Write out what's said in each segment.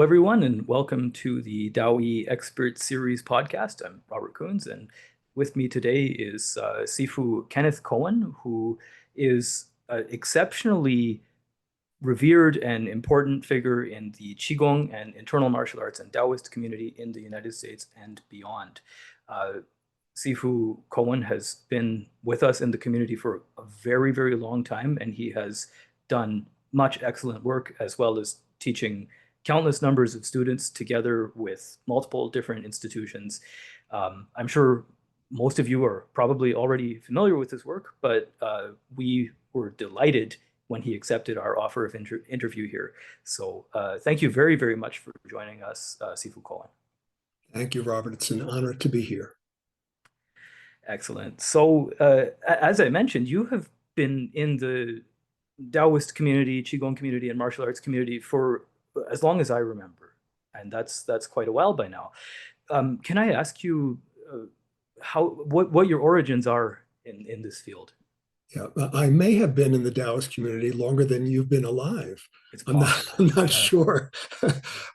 everyone, and welcome to the DAOI Expert Series podcast. I'm Robert Coons, and with me today is Sifu Kenneth Cohen, who is an exceptionally revered and important figure in the Qigong and internal martial arts and Taoist community in the United States and beyond. Uh, Sifu Cohen has been with us in the community for a very, very long time, and he has done much excellent work as well as teaching countless numbers of students together with multiple different institutions. I'm sure most of you are probably already familiar with his work, but we were delighted when he accepted our offer of interview here. So thank you very, very much for joining us, Sifu Cohen. Thank you, Robert. It's an honor to be here. Excellent. So as I mentioned, you have been in the Taoist community, Qigong community, and martial arts community for as long as I remember, and that's quite a while by now. Can I ask you what your origins are in this field? Yeah, I may have been in the Taoist community longer than you've been alive. It's I'm possible. not sure.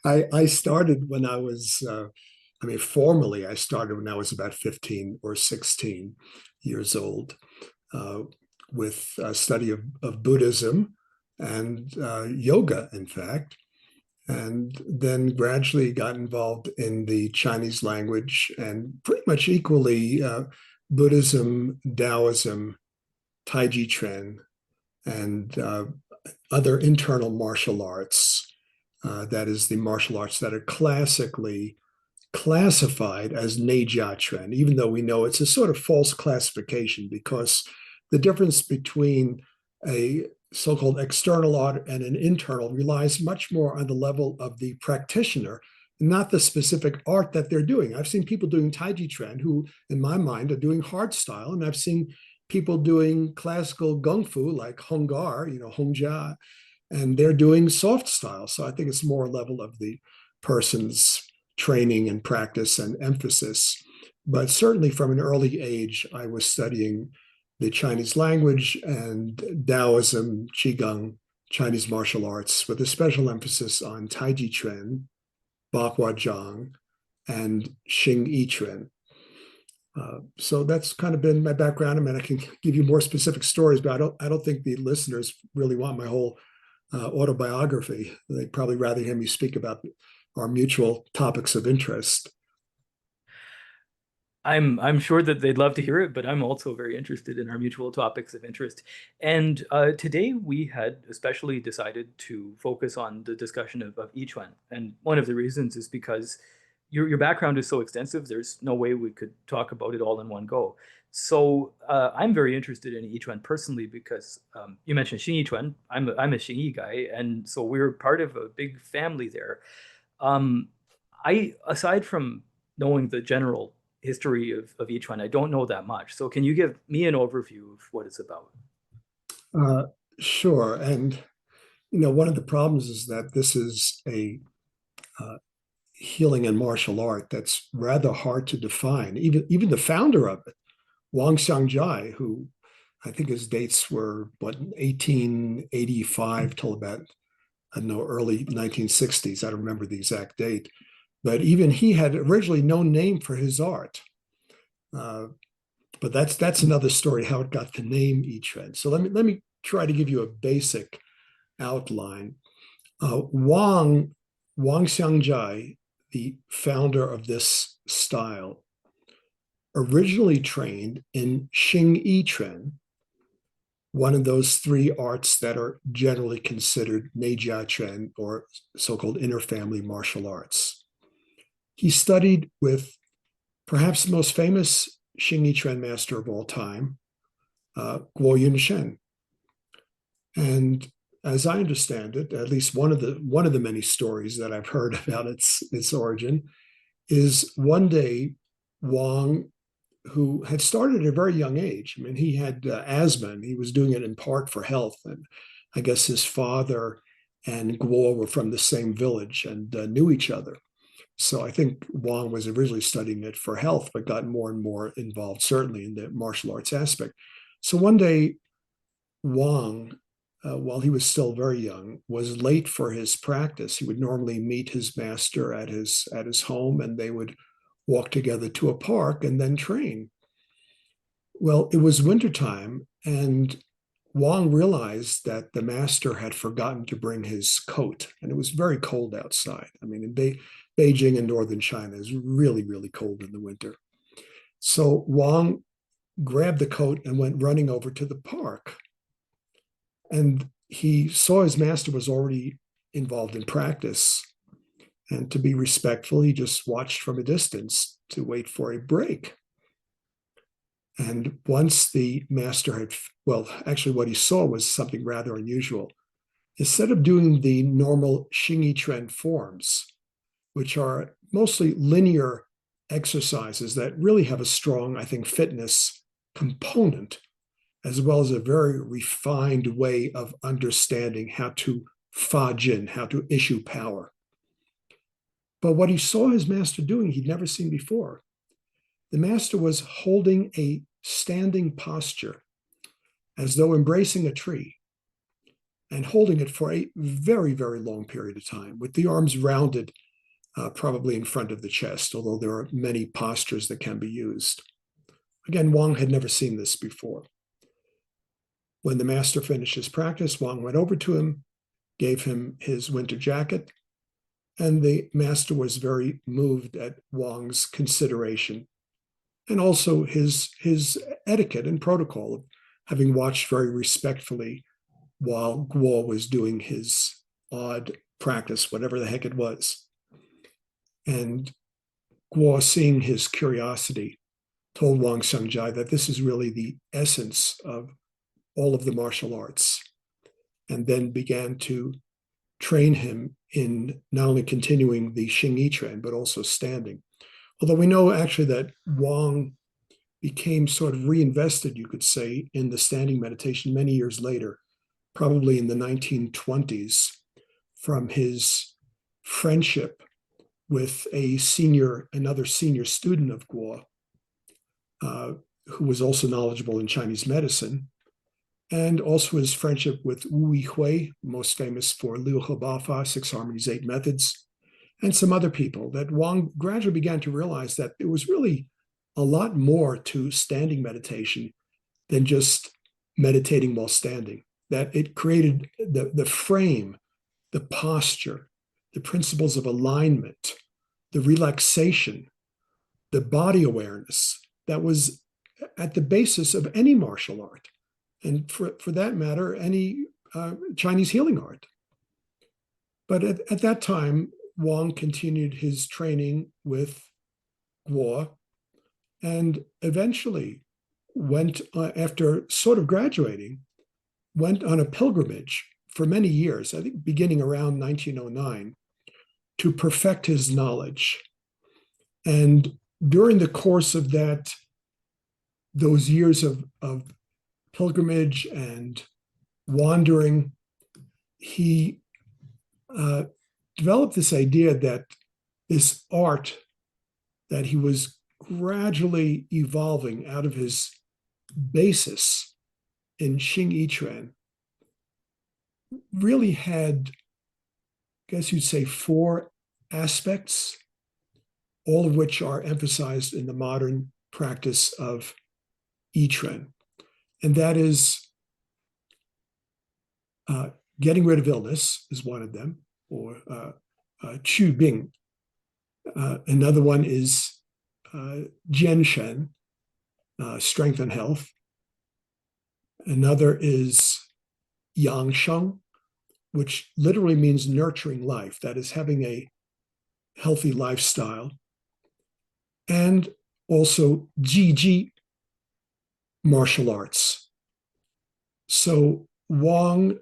I started when I was, formally, I started when I was about 15 or 16 years old with a study of Buddhism and yoga, in fact. And then gradually got involved in the Chinese language and pretty much equally Buddhism, Taoism, Taiji Chuan, and other internal martial arts. That is the martial arts that are classically classified as Neijia Chuan, even though we know it's a sort of false classification because the difference between a so-called external art and an internal relies much more on the level of the practitioner, not the specific art that they're doing. I've seen people doing Taiji Chuan who, in my mind, are doing hard style, and I've seen people doing classical Kung Fu like Honggar, Hongjia, and they're doing soft style. So I think it's more a level of the person's training and practice and emphasis. But certainly from an early age, I was studying the Chinese language and Taoism, Qigong, Chinese martial arts, with a special emphasis on Taiji Chuan, Bakwa Zhang, and Xing Yi Chuan. So that's kind of been my background. I mean, I can give you more specific stories, but I don't think the listeners really want my whole autobiography. They'd probably rather hear me speak about our mutual topics of interest. I'm sure that they'd love to hear it, but I'm also very interested in our mutual topics of interest. And today we had especially decided to focus on the discussion of Yiquan. And one of the reasons is because your background is so extensive, there's no way we could talk about it all in one go. So I'm very interested in Yiquan personally because you mentioned Xing Yiquan. I'm a Xing Yi guy, and so we're part of a big family there. Aside from knowing the general history of Yiquan, I don't know that much. So can you give me an overview of what it's about? Sure. And, one of the problems is that this is a healing and martial art that's rather hard to define. Even the founder of it, Wang Xiangjai, who I think his dates were 1885 till about, I don't know, early 1960s. I don't remember the exact date. But even he had originally no name for his art. But that's another story, how it got the name Yiquan. So let me try to give you a basic outline. Wang Xiangjai, the founder of this style, originally trained in Xing Yi Chuan, one of those three arts that are generally considered Neijia Chuan, or so-called interfamily martial arts. He studied with perhaps the most famous Xing Yi Chuan master of all time, Gu Yunen. And as I understand it, at least one of the many stories that I've heard about its origin is one day Wang, who had started at a very young age. I mean, he had asthma, and he was doing it in part for health. And I guess his father and Guo were from the same village and knew each other. So I think Wang was originally studying it for health, but got more and more involved, certainly in the martial arts aspect. So one day, Wang while he was still very young, was late for his practice. He would normally meet his master at his home, and they would walk together to a park and then train. Well, it was wintertime, and Wang realized that the master had forgotten to bring his coat, and it was very cold outside. I mean, in Beijing and northern China is really, really cold in the winter. So Wang grabbed the coat and went running over to the park. And he saw his master was already involved in practice. And to be respectful, he just watched from a distance to wait for a break. And once the master had, well, actually, what he saw was something rather unusual. Instead of doing the normal Xingyi trend forms, which are mostly linear exercises that really have a strong, I think, fitness component, as well as a very refined way of understanding how to fa jin, how to issue power. But what he saw his master doing, he'd never seen before. The master was holding a standing posture as though embracing a tree and holding it for a very, very long period of time with the arms rounded, probably in front of the chest, although there are many postures that can be used. Again, Wang had never seen this before. When the master finished his practice, Wang went over to him, gave him his winter jacket, and the master was very moved at Wang's consideration and also his etiquette and protocol of having watched very respectfully while Guo was doing his odd practice, whatever the heck it was. And Guo, seeing his curiosity, told Wang Xiangjai that this is really the essence of all of the martial arts, and then began to train him in not only continuing the Xingyi trend, but also standing. Although we know actually that Wang became sort of reinvested, you could say, in the standing meditation many years later, probably in the 1920s, from his friendship with another senior student of Guo, who was also knowledgeable in Chinese medicine, and also his friendship with Wu Yihui, most famous for Liu He Bafa, Six Harmonies, Eight Methods, and some other people, that Wang gradually began to realize that there was really a lot more to standing meditation than just meditating while standing, that it created the frame, the posture, the principles of alignment, the relaxation, the body awareness that was at the basis of any martial art, and for that matter, any Chinese healing art. But at that time, Wang continued his training with Guo and eventually went, after sort of graduating, went on a pilgrimage for many years, I think beginning around 1909, to perfect his knowledge. And during the course of those years of pilgrimage and wandering, he developed this idea that this art that he was gradually evolving out of his basis in Xingyi Quan really had, I guess you'd say, four aspects, all of which are emphasized in the modern practice of Yiquan. And that is getting rid of illness is one of them, or Qu Bing. Another one is Jian Shen, strength and health. Another is Yang Sheng, which literally means nurturing life, that is, having a healthy lifestyle. And also Ji Ji, martial arts. So Wang,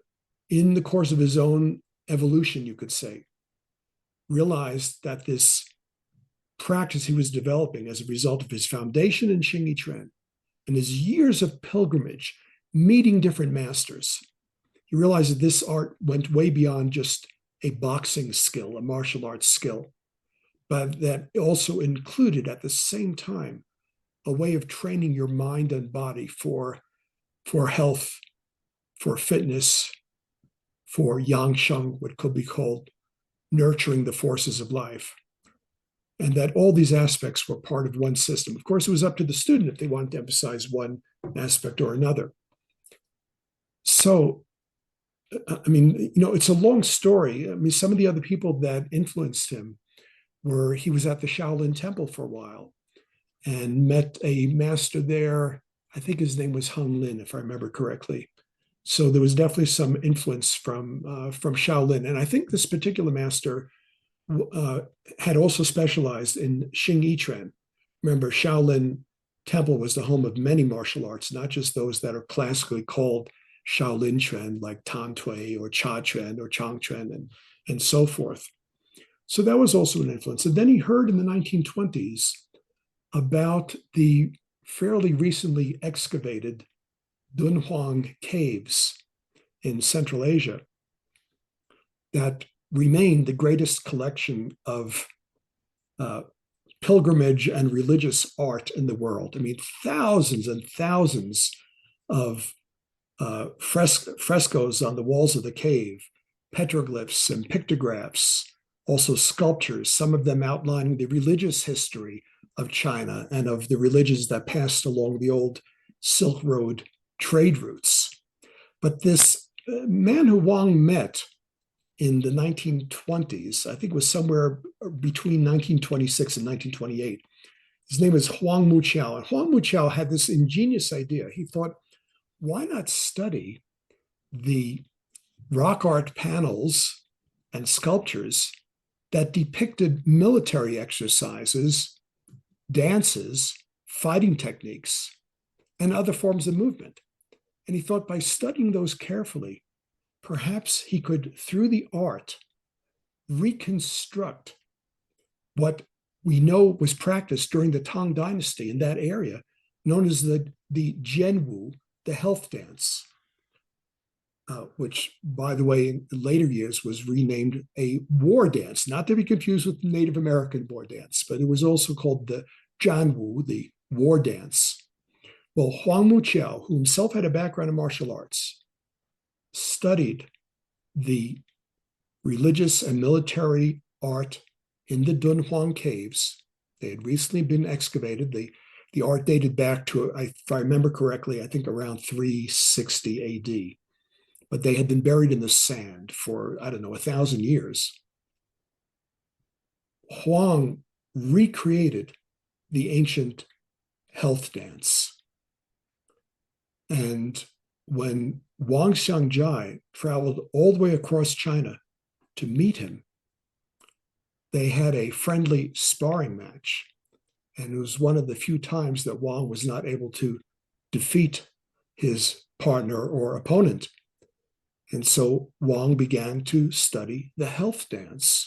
in the course of his own evolution, you could say, realized that this practice he was developing as a result of his foundation in Xingyi Quan and his years of pilgrimage, meeting different masters, he realized that this art went way beyond just a boxing skill, a martial arts skill, but that also included at the same time a way of training your mind and body for health, for fitness, for yang sheng, what could be called nurturing the forces of life. And that all these aspects were part of one system. Of course, it was up to the student if they wanted to emphasize one aspect or another. So, I mean, it's a long story. I mean, some of the other people that influenced him were, he was at the Shaolin Temple for a while and met a master there. I think his name was Hung Lin, if I remember correctly. So there was definitely some influence from Shaolin. And I think this particular master had also specialized in Xing Yiquan. Remember, Shaolin Temple was the home of many martial arts, not just those that are classically called Shaolin Quan, like Tan Tui or Cha Quan or Chang Quan and so forth. So that was also an influence. And then he heard in the 1920s about the fairly recently excavated Dunhuang caves in Central Asia that remain the greatest collection of pilgrimage and religious art in the world. I mean, thousands and thousands of frescoes on the walls of the cave, petroglyphs and pictographs, also sculptures, some of them outlining the religious history of China and of the religions that passed along the old Silk Road trade routes. But this man who Wang met in the 1920s, I think it was somewhere between 1926 and 1928, his name was Huang Muqiao. And Huang Muqiao had this ingenious idea. He thought, why not study the rock art panels and sculptures that depicted military exercises, dances, fighting techniques, and other forms of movement? And he thought by studying those carefully, perhaps he could, through the art, reconstruct what we know was practiced during the Tang Dynasty in that area, known as the Jianwu, the health dance, which, by the way, in later years was renamed a war dance, not to be confused with the Native American war dance, but it was also called the Jianwu, the war dance. Well, Huang Muqiao, who himself had a background in martial arts, studied the religious and military art in the Dunhuang caves. They had recently been excavated. The art dated back to, if I remember correctly, I think around 360 AD. But they had been buried in the sand for, 1,000 years. Huang recreated the ancient health dance. And when Wang Xiangjai traveled all the way across China to meet him, they had a friendly sparring match. And it was one of the few times that Wang was not able to defeat his partner or opponent. And so Wang began to study the health dance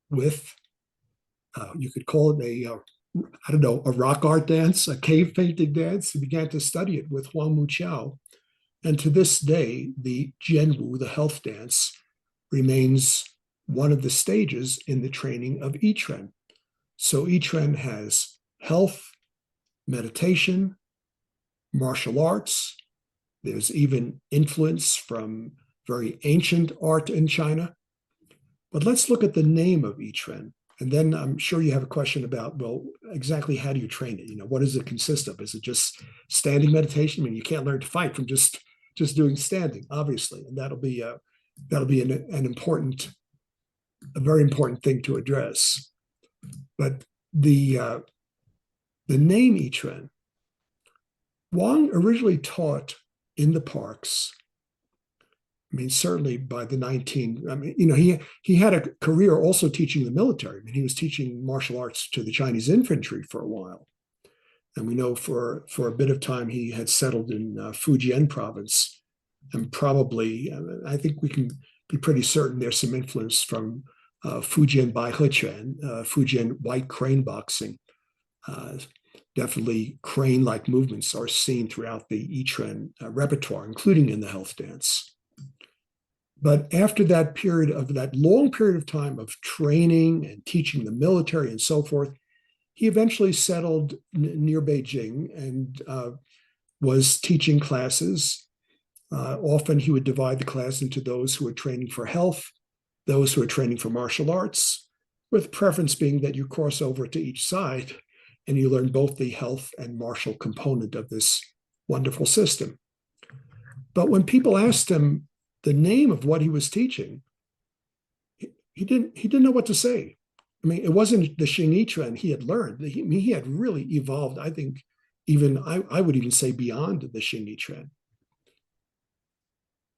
with, you could call it a rock art dance, a cave painting dance. He began to study it with Huang Muqiao. And to this day, the Jianwu, the health dance, remains one of the stages in the training of Yiquan. So Yiquan has health, meditation, martial arts. There's even influence from very ancient art in China. But let's look at the name of Yiquan. And then I'm sure you have a question about, well, exactly how do you train it? What does it consist of? Is it just standing meditation? I mean, you can't learn to fight from just doing standing, obviously. And that'll be a very important thing to address. But the name Yiquan, Wang originally taught in the parks. I mean, certainly by the he had a career also teaching the military. I mean, he was teaching martial arts to the Chinese infantry for a while. And we know for a bit of time he had settled in Fujian province. And probably, I think we can be pretty certain there's some influence from Fujian Bai He Quan, Fujian white crane boxing. Definitely crane-like movements are seen throughout the Yiquan repertoire, including in the health dance. But after that long period of time of training and teaching the military and so forth, he eventually settled near Beijing and was teaching classes. Often he would divide the class into those who were training for health, those who were training for martial arts, with preference being that you cross over to each side and you learn both the health and martial component of this wonderful system. But when people asked him the name of what he was teaching, he didn't know what to say. I mean, it wasn't the Xing Yi Quan he had learned. He had really evolved, I think, even I would even say beyond the Xing Yi Quan.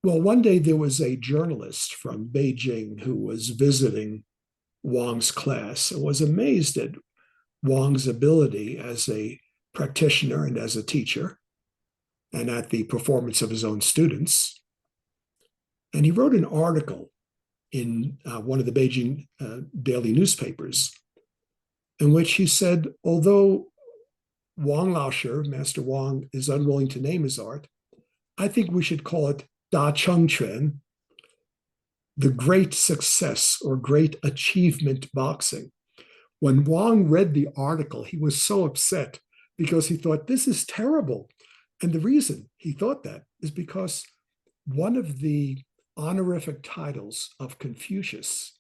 Well, one day there was a journalist from Beijing who was visiting Wang's class and was amazed at Wang's ability as a practitioner and as a teacher, and at the performance of his own students. And he wrote an article in one of the Beijing daily newspapers in which he said, although Wang Laoshi, Master Wang, is unwilling to name his art, I think we should call it Da Cheng Quan, the great success or great achievement boxing. When Wang read the article, he was so upset because he thought, this is terrible. And the reason he thought that is because one of the honorific titles of Confucius,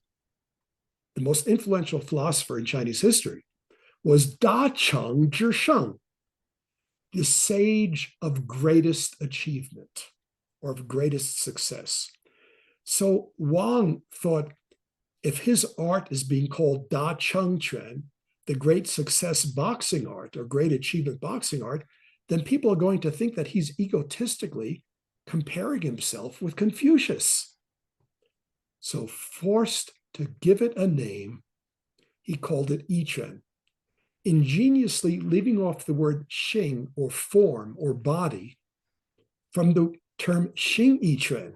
the most influential philosopher in Chinese history, was Da Cheng Zhi Sheng, the sage of greatest achievement or of greatest success. So Wang thought, if his art is being called Da Cheng Quan, the great success boxing art or great achievement boxing art, then people are going to think that he's egotistically comparing himself with Confucius. So forced to give it a name, he called it Yiquan, ingeniously leaving off the word Xing or form or body from the term Xing Yiquan,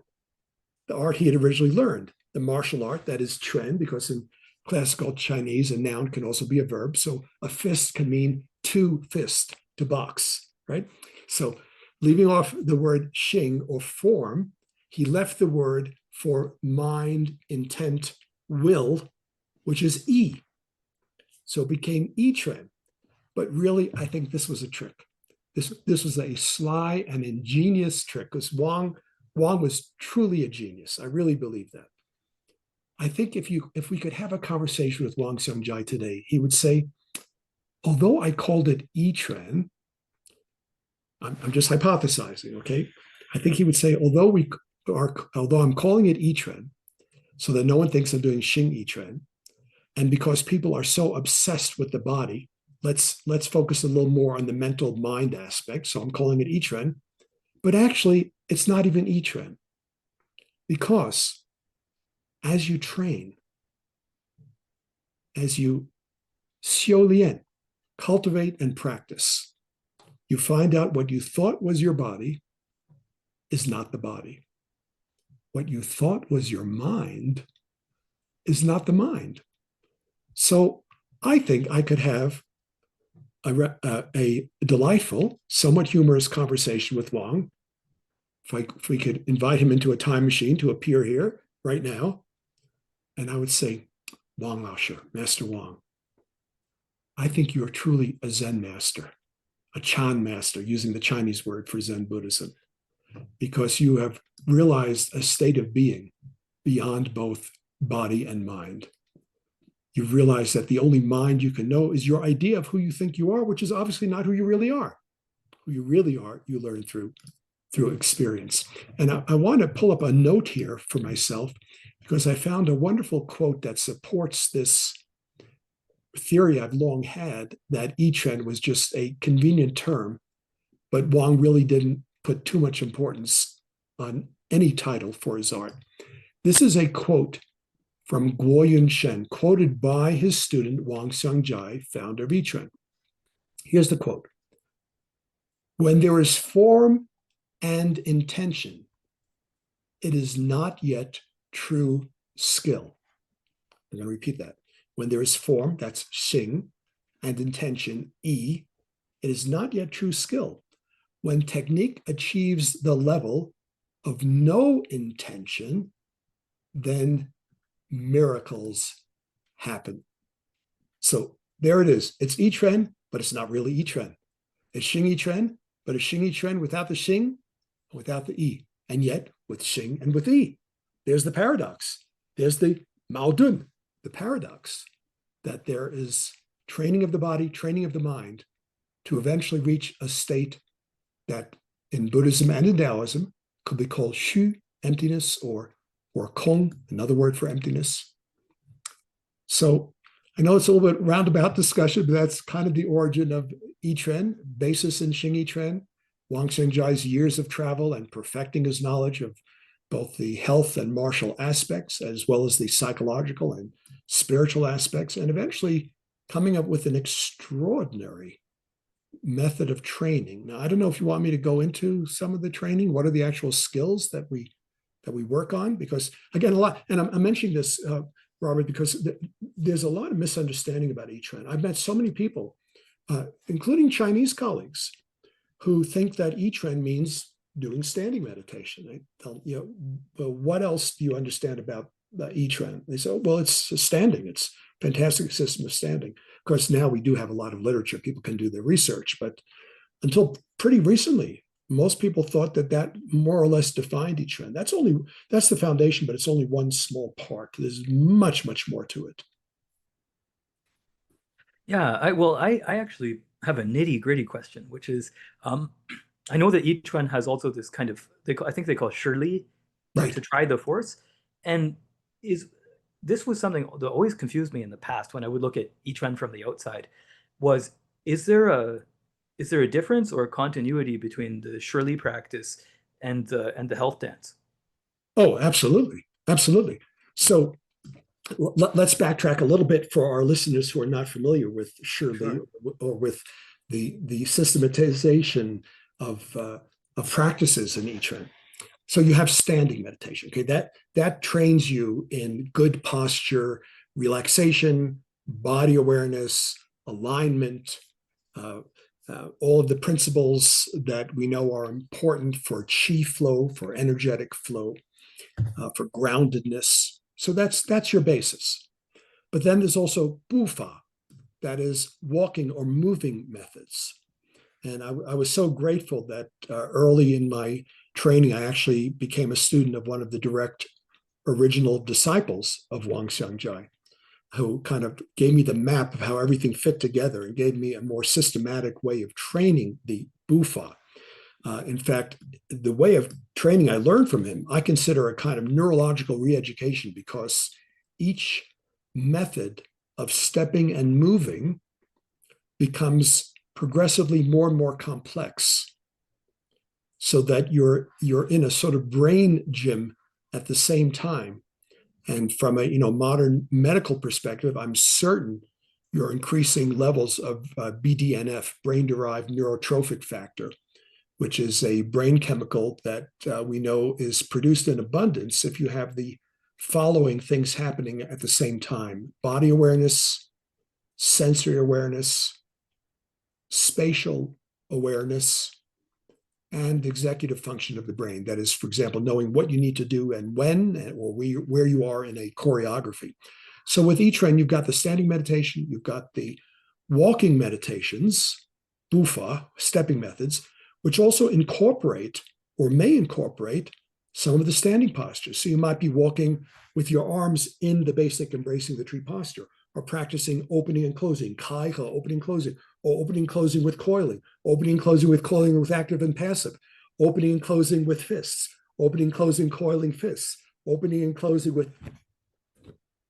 the art he had originally learned, the martial art that is Quan, because in classical Chinese, a noun can also be a verb. So a fist can mean to fist, to box, right? So leaving off the word Xing or form, he left the word for mind, intent, will, which is Yi. So it became Yiquan. But really, I think this was a trick. This was a sly and ingenious trick, because Wang was truly a genius. I really believe that. I think if we could have a conversation with Wang Xiangjai today, he would say, although I called it Yiquan, I'm just hypothesizing, okay? I think he would say, although I'm calling it Yiquan, so that no one thinks I'm doing Xing Yiquan, and because people are so obsessed with the body, let's focus a little more on the mental mind aspect. So I'm calling it Yiquan, but actually it's not even Yiquan, because as you train, as you xiu lian, cultivate and practice, you find out what you thought was your body is not the body. What you thought was your mind is not the mind. So I think I could have a delightful, somewhat humorous conversation with Wang. If we could invite him into a time machine to appear here right now, and I would say, Wang Laoshi, Master Wang, I think you're truly a Zen master, a Chan master, using the Chinese word for Zen Buddhism, because you have realized a state of being beyond both body and mind. You've realized that the only mind you can know is your idea of who you think you are, which is obviously not who you really are. Who you really are, you learn through experience. And I want to pull up a note here for myself, because I found a wonderful quote that supports this theory I've long had, that Yiquan was just a convenient term, but Wang really didn't put too much importance on any title for his art. This is a quote from Gu Yunen, quoted by his student Wang Xiangjai, founder of Yiquan. Here's the quote. When there is form and intention, it is not yet true skill. I'm going to repeat that. When there is form, that's Xing, and intention, Yi, it is not yet true skill. When technique achieves the level of no intention, then miracles happen. So there it is. It's Yiquan, but it's not really Yiquan. It's Xing Yiquan, but it's Xing Yiquan without the Xing, without the Yi. And yet with Xing and with Yi, there's the paradox. There's the Maodun, the paradox, that there is training of the body, training of the mind to eventually reach a state that in Buddhism and in Taoism could be called Shu, emptiness, or Kong, another word for emptiness. So I know it's a little bit roundabout discussion, but that's kind of the origin of Yiquan, basis in Xing Yiquan. Wang Xiangjai's years of travel and perfecting his knowledge of both the health and martial aspects, as well as the psychological and spiritual aspects, and eventually coming up with an extraordinary method of training. Now, I don't know if you want me to go into some of the training. What are the actual skills that we work on? Because again, a lot, and I'm mentioning this, Robert, because there's a lot of misunderstanding about Yiquan. I've met so many people, including Chinese colleagues, who think that Yiquan means doing standing meditation. I tell them, well, what else do you understand about Yiquan? They say, oh, well, it's standing. It's a fantastic system of standing. Of course, now we do have a lot of literature. People can do their research, but until pretty recently, most people thought that more or less defined Yiquan. That's the foundation, but it's only one small part. There's much, much more to it. Yeah, I actually have a nitty-gritty question, which is, I know that each one has also this kind of I think they call it Shi Li, Right. to try the force, and is this was something that always confused me in the past when I would look at each one from the outside. Was is there a difference or a continuity between the Shi Li practice and the health dance? Oh, absolutely. Absolutely. So let's backtrack a little bit for our listeners who are not familiar with Shi Li Sure. or with the systematization of practices in Yiquan. So you have standing meditation. Okay, that trains you in good posture, relaxation, body awareness, alignment, all of the principles that we know are important for chi flow, for energetic flow, for groundedness. So that's your basis. But then there's also bufa, that is walking or moving methods. And I was so grateful that early in my training, I actually became a student of one of the direct original disciples of Wang Xiangjai, who kind of gave me the map of how everything fit together and gave me a more systematic way of training the bufa. In fact, the way of training I learned from him, I consider a kind of neurological re-education, because each method of stepping and moving becomes progressively more and more complex, so that you're in a sort of brain gym at the same time. And from a modern medical perspective, I'm certain you're increasing levels of BDNF, brain-derived neurotrophic factor, which is a brain chemical that we know is produced in abundance if you have the following things happening at the same time: body awareness, sensory awareness, spatial awareness, and executive function of the brain. That is, for example, knowing what you need to do and when, or where you are in a choreography. So with Yiquan, you've got the standing meditation, you've got the walking meditations, bufa, stepping methods, which also incorporate or may incorporate some of the standing postures. So you might be walking with your arms in the basic embracing the tree posture, or practicing opening and closing, kai he, opening, closing, or opening, closing with coiling, opening, closing with active and passive, opening and closing with fists, opening, closing, coiling fists, opening and closing with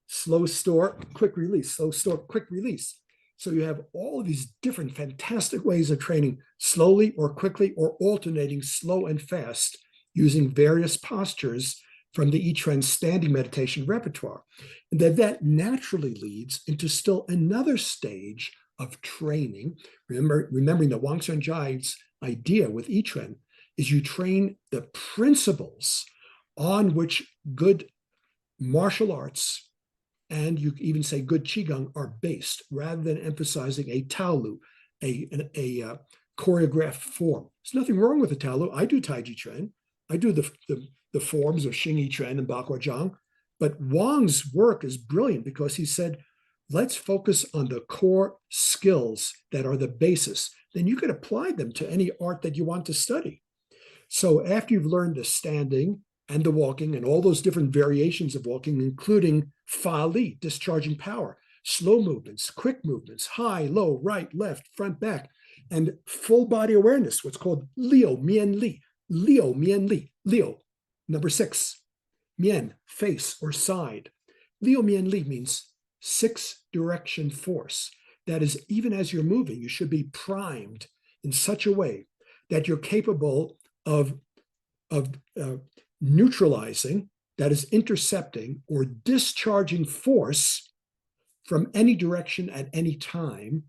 slow store, quick release, slow store, quick release. So you have all of these different fantastic ways of training slowly or quickly, or alternating slow and fast, using various postures from the Yiquan standing meditation repertoire. And that naturally leads into still another stage of training. Remembering that Wang Xiangjai's idea with Yiquan is you train the principles on which good martial arts, and you even say good Qigong, are based, rather than emphasizing a Taolu, a choreographed form. There's nothing wrong with a Taolu. I do Taiji Chuan. I do the forms of Xing Yiquan and Bakua Zhang. But Wang's work is brilliant because he said, let's focus on the core skills that are the basis. Then you could apply them to any art that you want to study. So after you've learned the standing and the walking and all those different variations of walking, including Fa Li, discharging power, slow movements, quick movements, high, low, right, left, front, back, and full body awareness, what's called Liu Mian Li. Liu Mian Li. Liu, number 6. Mian, face or side. Liu Mian Li means 6-direction force. That is, even as you're moving, you should be primed in such a way that you're capable of neutralizing, that is, intercepting or discharging force from any direction at any time.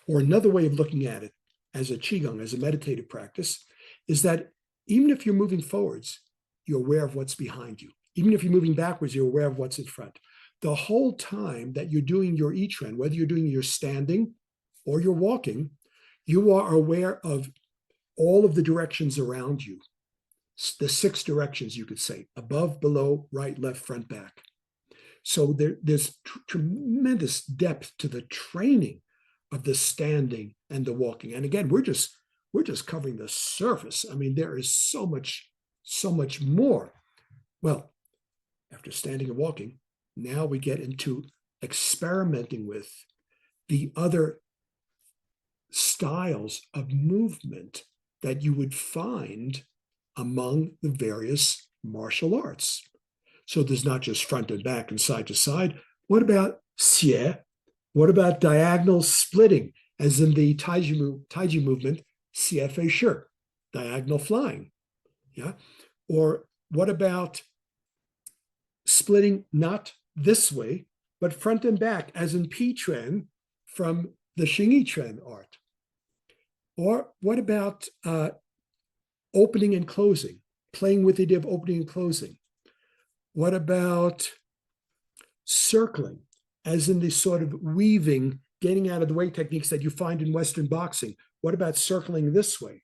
Or another way of looking at it as a Qigong, as a meditative practice, is that even if you're moving forwards, you're aware of what's behind you. Even if you're moving backwards, you're aware of what's in front. The whole time that you're doing your Yiquan, whether you're doing your standing or you're walking, you are aware of all of the directions around you, the 6 directions, you could say: above, below, right, left, front, back. So there's tremendous depth to the training of the standing and the walking. And again, we're just covering the surface. I mean, there is so much more. Well, after standing and walking, now we get into experimenting with the other styles of movement that you would find among the various martial arts. So there's not just front and back and side to side. What about xie? What about diagonal splitting, as in the Taiji movement, xie fei shi, diagonal flying? Yeah. Or what about splitting not this way, but front and back, as in Pi Chuan from the Xingyi Chuan art? Or what about opening and closing, playing with the idea of opening and closing? What about circling, as in the sort of weaving, getting out of the way techniques that you find in Western boxing? What about circling this way?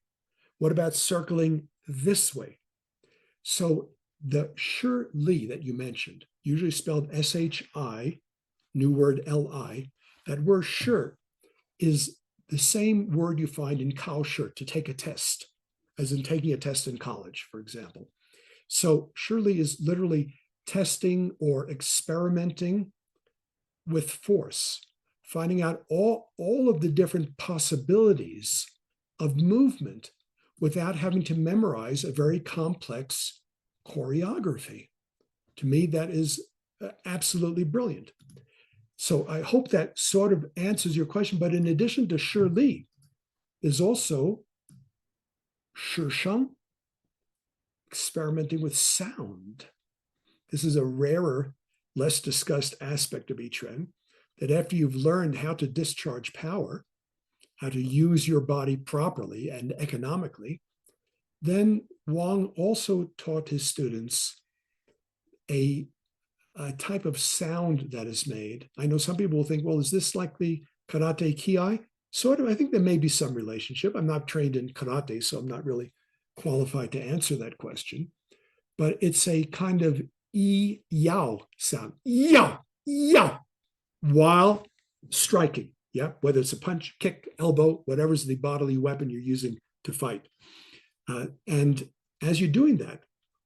What about circling this way? So the Shi Li that you mentioned, usually spelled S-H-I, new word L-I, that word shi is the same word you find in Kaoshi, to take a test, as in taking a test in college, for example. So Shi Li is literally testing or experimenting with force, finding out all of the different possibilities of movement without having to memorize a very complex choreography. To me, that is absolutely brilliant. So I hope that sort of answers your question. But in addition to Shi Li, there's also Shi Sheng, experimenting with sound. This is a rarer, less discussed aspect of Yiquan, that after you've learned how to discharge power, how to use your body properly and economically, then Wang also taught his students a type of sound that is made. I know some people will think, well, is this like the karate ki? Sort of. I think there may be some relationship. I'm not trained in karate, so I'm not really qualified to answer that question. But it's a kind of yao sound, yao, yao, while striking. Yeah, whether it's a punch, kick, elbow, whatever's the bodily weapon you're using to fight. And as you're doing that,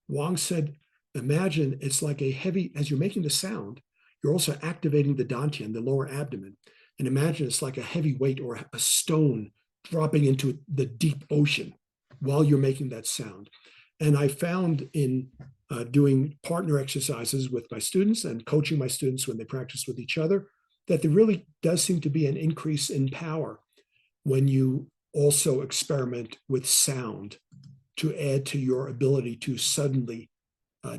Wang said, imagine it's like a heavy, as you're making the sound, you're also activating the dantian, the lower abdomen. And imagine it's like a heavy weight or a stone dropping into the deep ocean while you're making that sound. And I found in doing partner exercises with my students and coaching my students when they practice with each other, that there really does seem to be an increase in power when you also experiment with sound to add to your ability to suddenly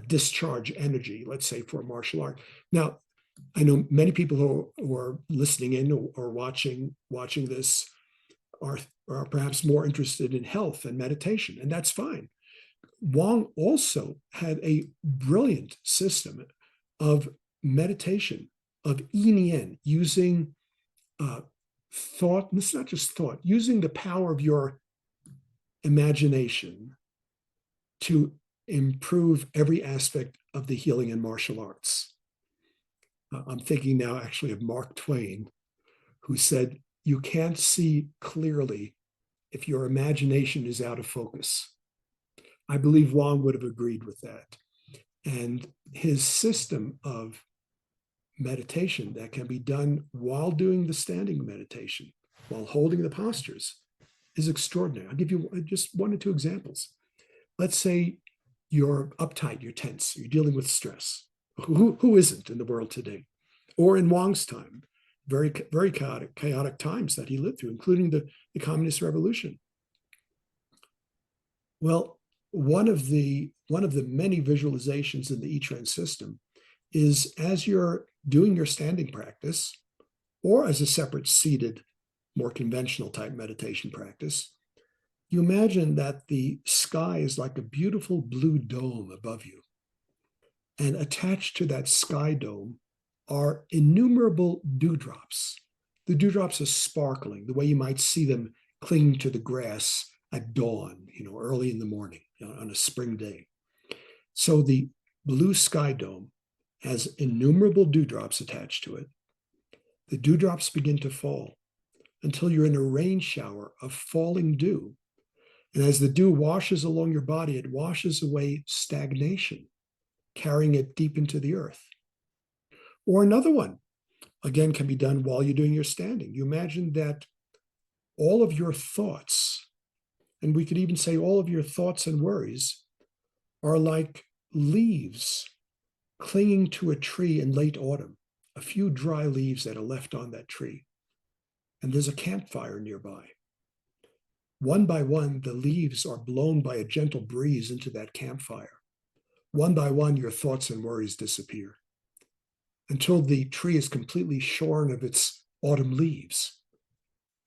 discharge energy, let's say, for a martial art. Now, I know many people who are listening in or watching this are perhaps more interested in health and meditation, and that's fine. Wang also had a brilliant system of meditation, of yin, using thought. It's not just thought, using the power of your imagination to improve every aspect of the healing and martial arts. I'm thinking now actually of Mark Twain, who said, you can't see clearly if your imagination is out of focus. I believe Wang would have agreed with that. And his system of meditation that can be done while doing the standing meditation, while holding the postures, is extraordinary. I'll give you just one or two examples. Let's say you're uptight, you're tense, you're dealing with stress. Who isn't in the world today? Or in Wang's time, very, very chaotic times that he lived through, including the Communist Revolution. Well, one of the many visualizations in the Yiquan system is as you're doing your standing practice, or as a separate seated, more conventional type meditation practice, you imagine that the sky is like a beautiful blue dome above you. And attached to that sky dome are innumerable dewdrops. The dewdrops are sparkling, the way you might see them clinging to the grass at dawn, early in the morning, on a spring day. So the blue sky dome has innumerable dewdrops attached to it. The dewdrops begin to fall until you're in a rain shower of falling dew. And as the dew washes along your body, it washes away stagnation, carrying it deep into the earth. Or another one, again, can be done while you're doing your standing. You imagine that all of your thoughts, and we could even say all of your thoughts and worries, are like leaves clinging to a tree in late autumn, a few dry leaves that are left on that tree. And there's a campfire nearby. One by one, the leaves are blown by a gentle breeze into that campfire. One by one, your thoughts and worries disappear until the tree is completely shorn of its autumn leaves.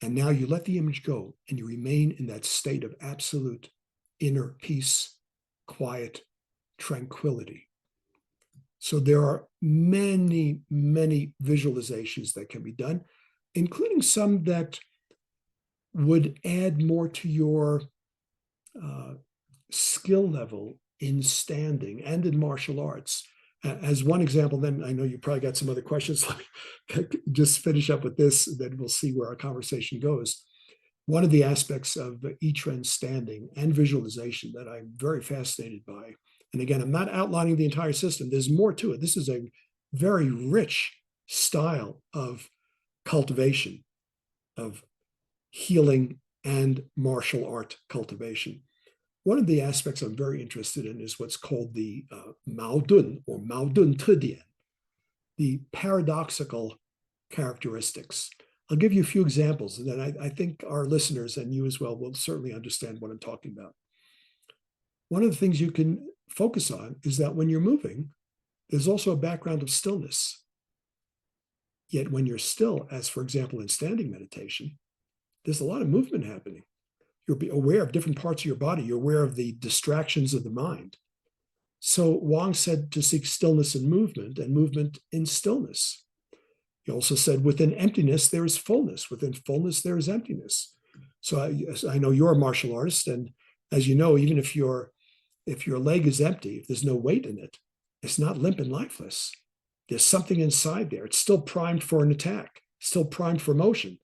And now you let the image go and you remain in that state of absolute inner peace, quiet, tranquility. So there are many, many visualizations that can be done, including some that would add more to your skill level in standing and in martial arts. As one example, then I know you probably got some other questions. Let me just finish up with this, then we'll see where our conversation goes. One of the aspects of Yiquan standing and visualization that I'm very fascinated by, and again, I'm not outlining the entire system, there's more to it. This is a very rich style of cultivation, of healing and martial art cultivation. One of the aspects I'm very interested in is what's called the Maodun or Maodun Tedian, the paradoxical characteristics. I'll give you a few examples, and then I think our listeners and you as well will certainly understand what I'm talking about. One of the things you can focus on is that when you're moving, there's also a background of stillness. Yet when you're still, as for example in standing meditation, there's a lot of movement happening. You're aware of different parts of your body. You're aware of the distractions of the mind. So Wang said to seek stillness in movement and movement in stillness. He also said within emptiness, there is fullness. Within fullness, there is emptiness. So I know you're a martial artist. And as you know, even if your leg is empty, if there's no weight in it, it's not limp and lifeless. There's something inside there. It's still primed for an attack, still primed for motion.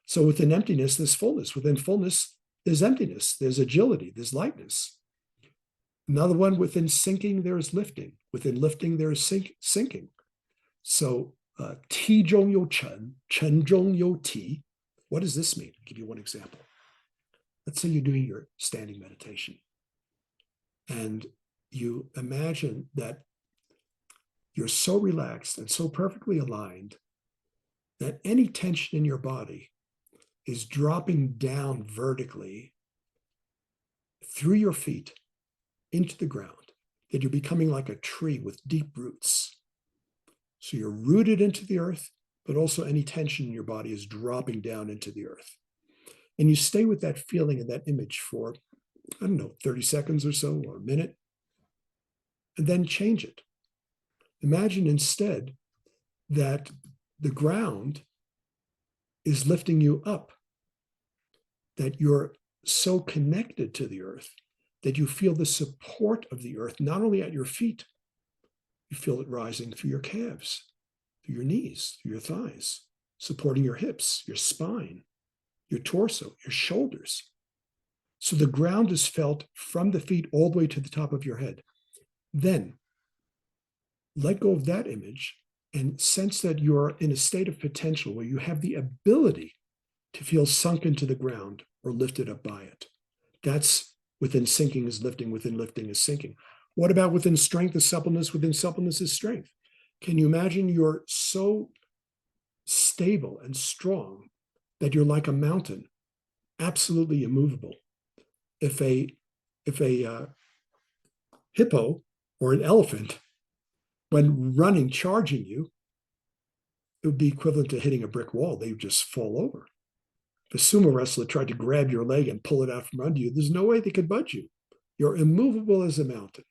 So within emptiness, there's fullness. Within fullness, there's emptiness, there's agility, there's lightness. Another one, within sinking, there is lifting. Within lifting, there is sinking. So Ti zhong you chen, chen zhong you ti. What does this mean? I'll give you one example. Let's say you're doing your standing meditation and you imagine that you're so relaxed and so perfectly aligned that any tension in your body is dropping down vertically through your feet into the ground, that you're becoming like a tree with deep roots. So you're rooted into the earth, but also any tension in your body is dropping down into the earth. And you stay with that feeling and that image for, 30 seconds or so, or a minute, and then change it. Imagine instead that the ground is lifting you up, that you're so connected to the earth that you feel the support of the earth, not only at your feet, you feel it rising through your calves, through your knees, through your thighs, supporting your hips, your spine, your torso, your shoulders. So the ground is felt from the feet all the way to the top of your head. Then let go of that image and sense that you're in a state of potential where you have the ability to feel sunk into the ground or lifted up by it. That's within sinking is lifting, within lifting is sinking. What about within strength is suppleness, within suppleness is strength? Can you imagine you're so stable and strong that you're like a mountain, absolutely immovable? If a hippo or an elephant, when running, charging you, it would be equivalent to hitting a brick wall. They would just fall over. If a sumo wrestler tried to grab your leg and pull it out from under you, there's no way they could budge you. You're immovable as a mountain.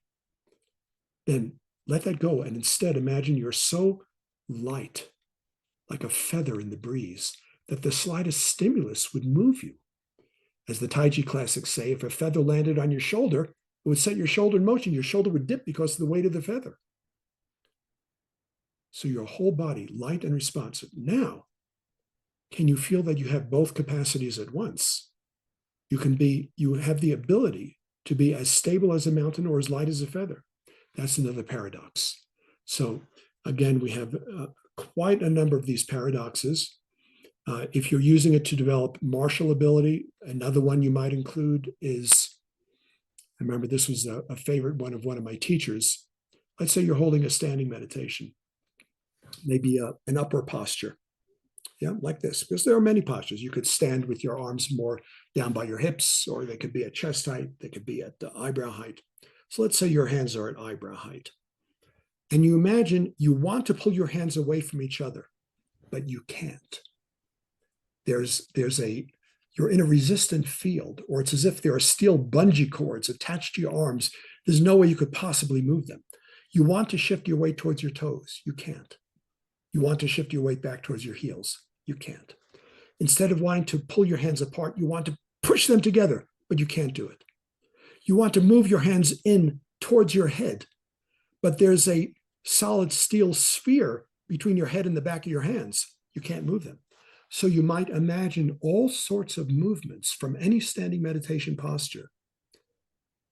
Then let that go and instead imagine you're so light, like a feather in the breeze, that the slightest stimulus would move you. As the Taiji classics say, if a feather landed on your shoulder, it would set your shoulder in motion. Your shoulder would dip because of the weight of the feather. So your whole body, light and responsive. Now, can you feel that you have both capacities at once? You have the ability to be as stable as a mountain or as light as a feather. That's another paradox. So again, we have quite a number of these paradoxes. If you're using it to develop martial ability, another one you might include is, I remember this was a favorite one of my teachers. Let's say you're holding a standing meditation, maybe an upper posture. Yeah, like this, because there are many postures. You could stand with your arms more down by your hips, or they could be at chest height, they could be at the eyebrow height. So let's say your hands are at eyebrow height. And you imagine you want to pull your hands away from each other, but you can't. You're in a resistant field, or it's as if there are steel bungee cords attached to your arms. There's no way you could possibly move them. You want to shift your weight towards your toes. You can't. You want to shift your weight back towards your heels. You can't. Instead of wanting to pull your hands apart, you want to push them together, but you can't do it. You want to move your hands in towards your head, but there's a solid steel sphere between your head and the back of your hands. You can't move them. So you might imagine all sorts of movements from any standing meditation posture,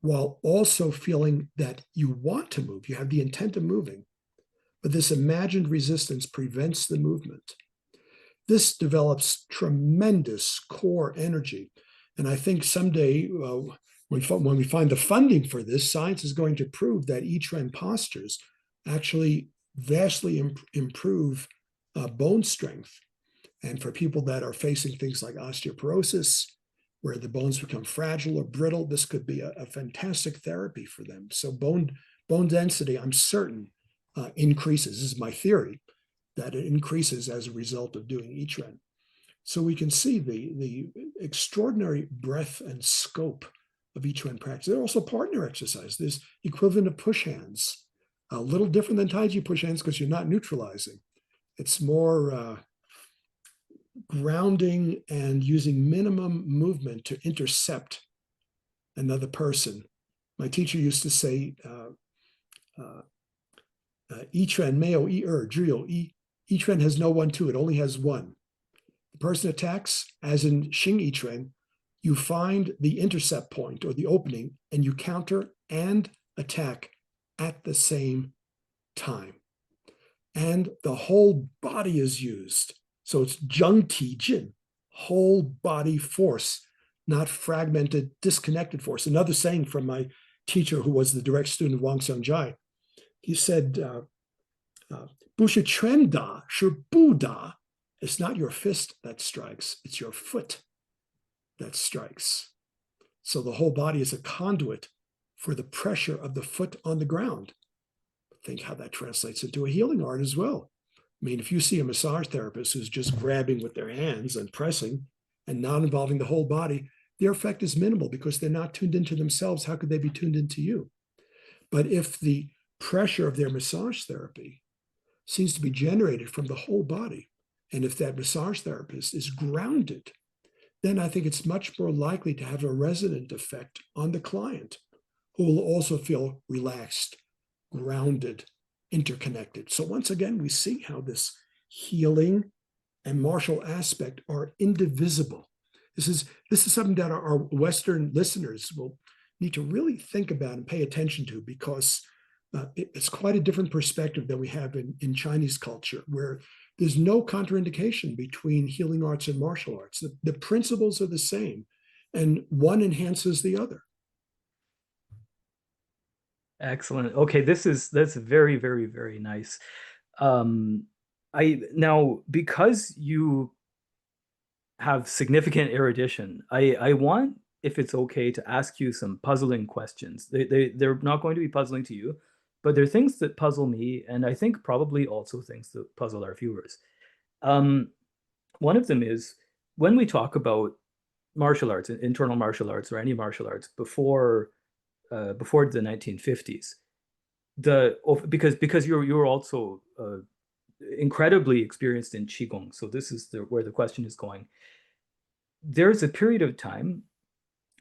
while also feeling that you want to move. You have the intent of moving, but this imagined resistance prevents the movement. This develops tremendous core energy. And I think someday, when we find the funding for this, science is going to prove that Yiquan postures actually vastly improve bone strength. And for people that are facing things like osteoporosis, where the bones become fragile or brittle, this could be a fantastic therapy for them. So bone density, I'm certain, increases. This is my theory, that it increases as a result of doing Yiquan. So we can see the extraordinary breadth and scope of Yiquan practice. There are also partner exercise. There's equivalent of push hands, a little different than Taiji push hands because you're not neutralizing. It's more grounding and using minimum movement to intercept another person. My teacher used to say, Yiquan meo yi zhiyo yi. Yiquan has no 1-2, it only has one. The person attacks, as in Xing Yiquan, you find the intercept point or the opening, and you counter and attack at the same time. And the whole body is used. So it's zheng ti jin, whole body force, not fragmented, disconnected force. Another saying from my teacher, who was the direct student of Wang Xiangjai, he said, Bu shi quan da, shi bu da. It's not your fist that strikes, it's your foot that strikes. So the whole body is a conduit for the pressure of the foot on the ground. Think how that translates into a healing art as well. I mean, if you see a massage therapist who's just grabbing with their hands and pressing and not involving the whole body, their effect is minimal because they're not tuned into themselves. How could they be tuned into you? But if the pressure of their massage therapy seems to be generated from the whole body, and if that massage therapist is grounded, then I think it's much more likely to have a resonant effect on the client, who will also feel relaxed, grounded, interconnected. So once again, we see how this healing and martial aspect are indivisible. This is something that our Western listeners will need to really think about and pay attention to, because it's quite a different perspective than we have in Chinese culture, where there's no contraindication between healing arts and martial arts. The principles are the same, and one enhances the other. Excellent. Okay, that's very, very, very nice. Um, I now because you have significant erudition, I want, if it's okay, to ask you some puzzling questions. They're not going to be puzzling to you, but they're things that puzzle me, and I think probably also things that puzzle our viewers. Um, One of them is when we talk about martial arts, internal martial arts, or any martial arts before the 1950s, because you're also incredibly experienced in Qigong, so this is where the question is going. There's a period of time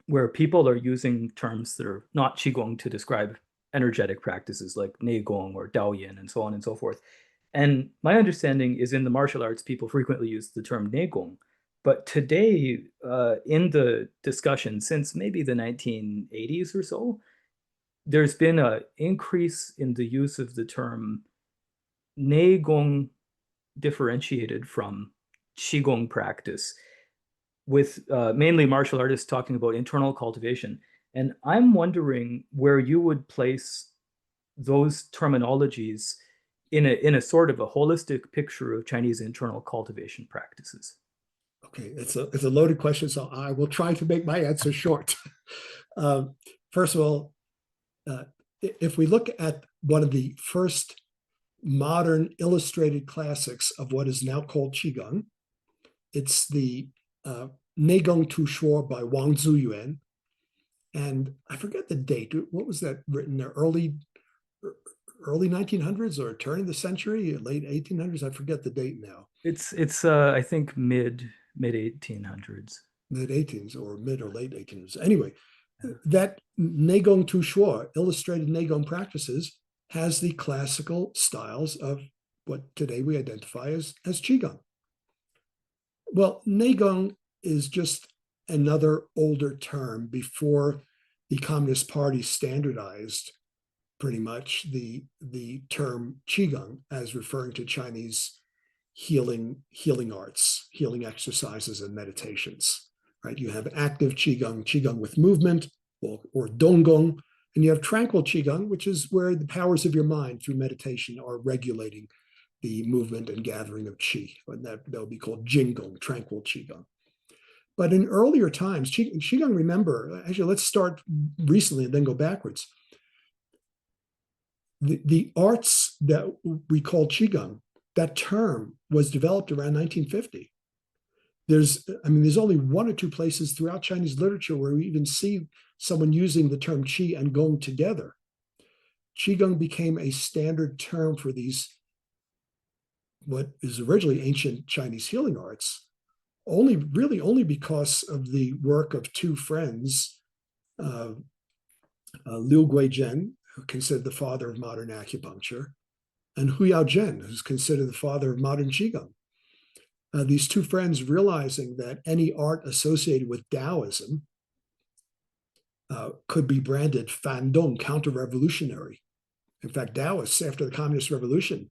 where people are using terms that are not Qigong to describe energetic practices like Neigong or Daoyin and so on and so forth. And my understanding is in the martial arts, people frequently use the term Neigong. But today, in the discussion since maybe the 1980s or so, there's been an increase in the use of the term Neigong differentiated from Qigong practice, with mainly martial artists talking about internal cultivation. And I'm wondering where you would place those terminologies in a sort of a holistic picture of Chinese internal cultivation practices. Okay, it's a loaded question, so I will try to make my answer short. Um, First of all, if we look at one of the first modern illustrated classics of what is now called Qigong, it's the Neigong Tu Shuo by Wang Zuyuan. And I forget the date. What was that written there? Early 1900s or turn of the century, late 1800s? I forget the date now. It's I think mid 1800s. Mid 18s or mid or late 1800s. Anyway, that Neigong Tu Shuo, illustrated Neigong practices, has the classical styles of what today we identify as Qigong. Well, Neigong is just another older term before the Communist Party standardized pretty much the term Qigong as referring to Chinese healing arts, healing exercises and meditations. Right? You have active Qigong with movement, or Donggong, and you have tranquil Qigong, which is where the powers of your mind through meditation are regulating the movement and gathering of qi, and that will be called Jinggong, tranquil Qigong. But in earlier times, Qigong, remember, actually, let's start recently and then go backwards. The arts that we call Qigong, that term was developed around 1950. There's only one or two places throughout Chinese literature where we even see someone using the term qi and gong together. Qigong became a standard term for these, what is originally ancient Chinese healing arts, only because of the work of two friends, Liu Guizhen, who considered the father of modern acupuncture, and Hu Yaozhen, who's considered the father of modern Qigong. These two friends, realizing that any art associated with Taoism could be branded Fandong, counter-revolutionary. In fact, Taoists, after the Communist Revolution,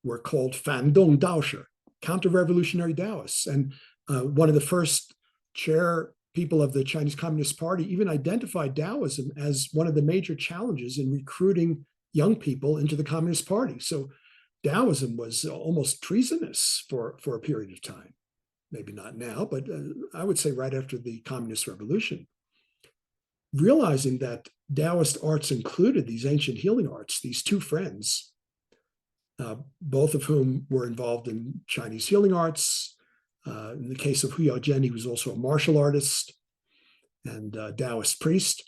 were called Fandong Daoshi, counter-revolutionary Taoists. And one of the first chair people of the Chinese Communist Party even identified Taoism as one of the major challenges in recruiting young people into the Communist Party. So Taoism was almost treasonous for a period of time. Maybe not now, but I would say right after the Communist Revolution. Realizing that Taoist arts included these ancient healing arts, these two friends, both of whom were involved in Chinese healing arts. In the case of Hu Yaozhen, he was also a martial artist and a Taoist priest.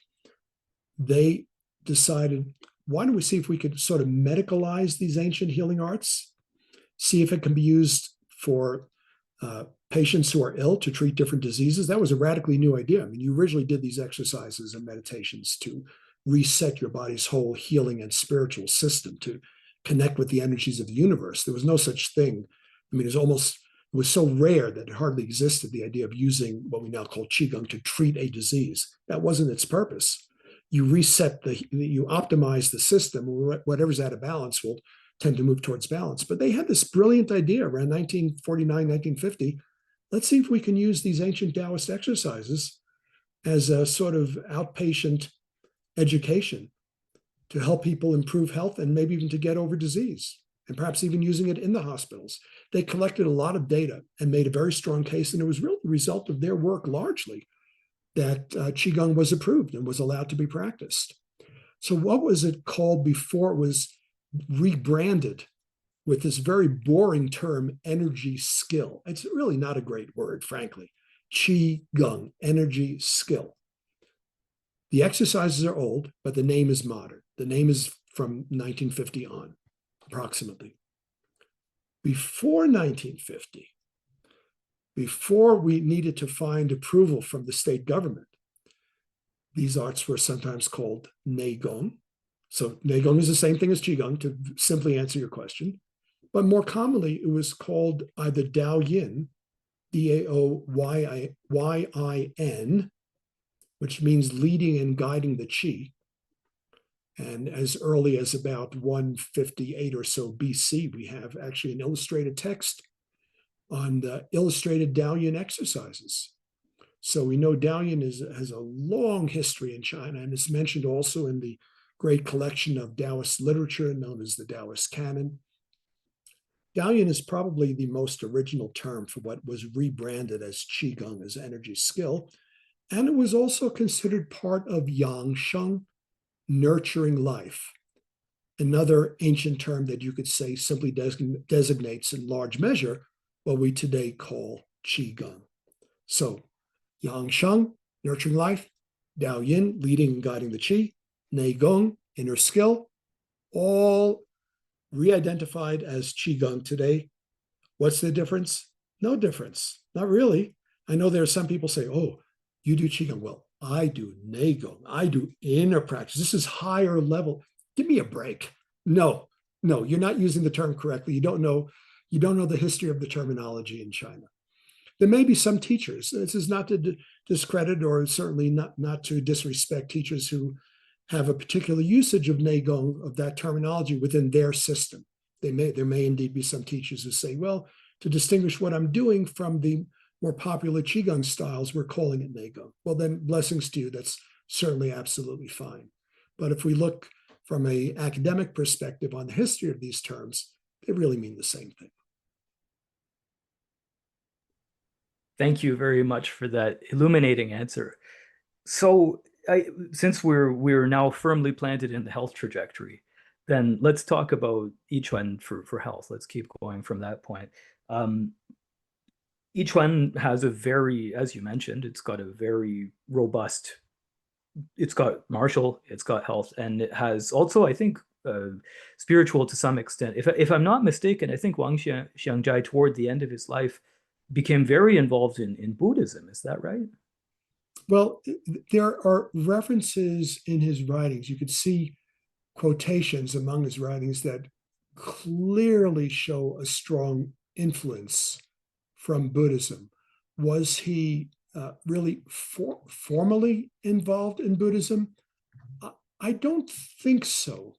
They decided, why don't we see if we could sort of medicalize these ancient healing arts, see if it can be used for patients who are ill to treat different diseases. That was a radically new idea. I mean, you originally did these exercises and meditations to reset your body's whole healing and spiritual system, to connect with the energies of the universe. There was no such thing. I mean, it's almost It was so rare that it hardly existed, the idea of using what we now call Qigong to treat a disease. That wasn't its purpose. You you optimize the system, whatever's out of balance will tend to move towards balance. But they had this brilliant idea around 1949, 1950. Let's see if we can use these ancient Taoist exercises as a sort of outpatient education to help people improve health and maybe even to get over disease, and perhaps even using it in the hospitals. They collected a lot of data and made a very strong case, and it was really the result of their work largely that Qigong was approved and was allowed to be practiced. So what was it called before it was rebranded with this very boring term, energy skill? It's really not a great word, frankly. Qigong, energy skill. The exercises are old, but the name is modern. The name is from 1950 on, approximately. Before 1950, before we needed to find approval from the state government, these arts were sometimes called Neigong. So Neigong is the same thing as Qigong, to simply answer your question. But more commonly, it was called either Daoyin, Daoyin, which means leading and guiding the qi. And as early as about 158 or so BC, we have actually an illustrated text on the illustrated Daoyin exercises. So we know Daoyin has a long history in China, and it's mentioned also in the great collection of Taoist literature known as the Taoist canon. Daoyin is probably the most original term for what was rebranded as Qigong, as energy skill. And it was also considered part of Yangsheng, nurturing life. Another ancient term that you could say simply designates in large measure what we today call Qigong. So Yangsheng, nurturing life, Daoyin, leading and guiding the Qi, Neigong, inner skill, all re-identified as Qigong today. What's the difference? No difference, not really. I know there are some people say, oh, you do Qigong. Well, I do Neigong. I do inner practice. This is higher level. Give me a break. No, you're not using the term correctly. You don't know the history of the terminology in China. There may be some teachers. This is not to discredit or certainly not to disrespect teachers who have a particular usage of Neigong, of that terminology within their system. There may indeed be some teachers who say, well, to distinguish what I'm doing from the more popular Qigong styles, we're calling it Neigong. Well, then blessings to you. That's certainly absolutely fine. But if we look from an academic perspective on the history of these terms, they really mean the same thing. Thank you very much for that illuminating answer. So, since we're now firmly planted in the health trajectory, then let's talk about Yiquan for health. Let's keep going from that point. Yiquan has a very, as you mentioned, it's got a very robust. It's got martial, it's got health, and it has also, I think, spiritual to some extent. If I'm not mistaken, I think Wang Xiangjai toward the end of his life became very involved in Buddhism. Is that right? Well, there are references in his writings. You could see quotations among his writings that clearly show a strong influence from Buddhism. Was he really formally involved in Buddhism? I don't think so.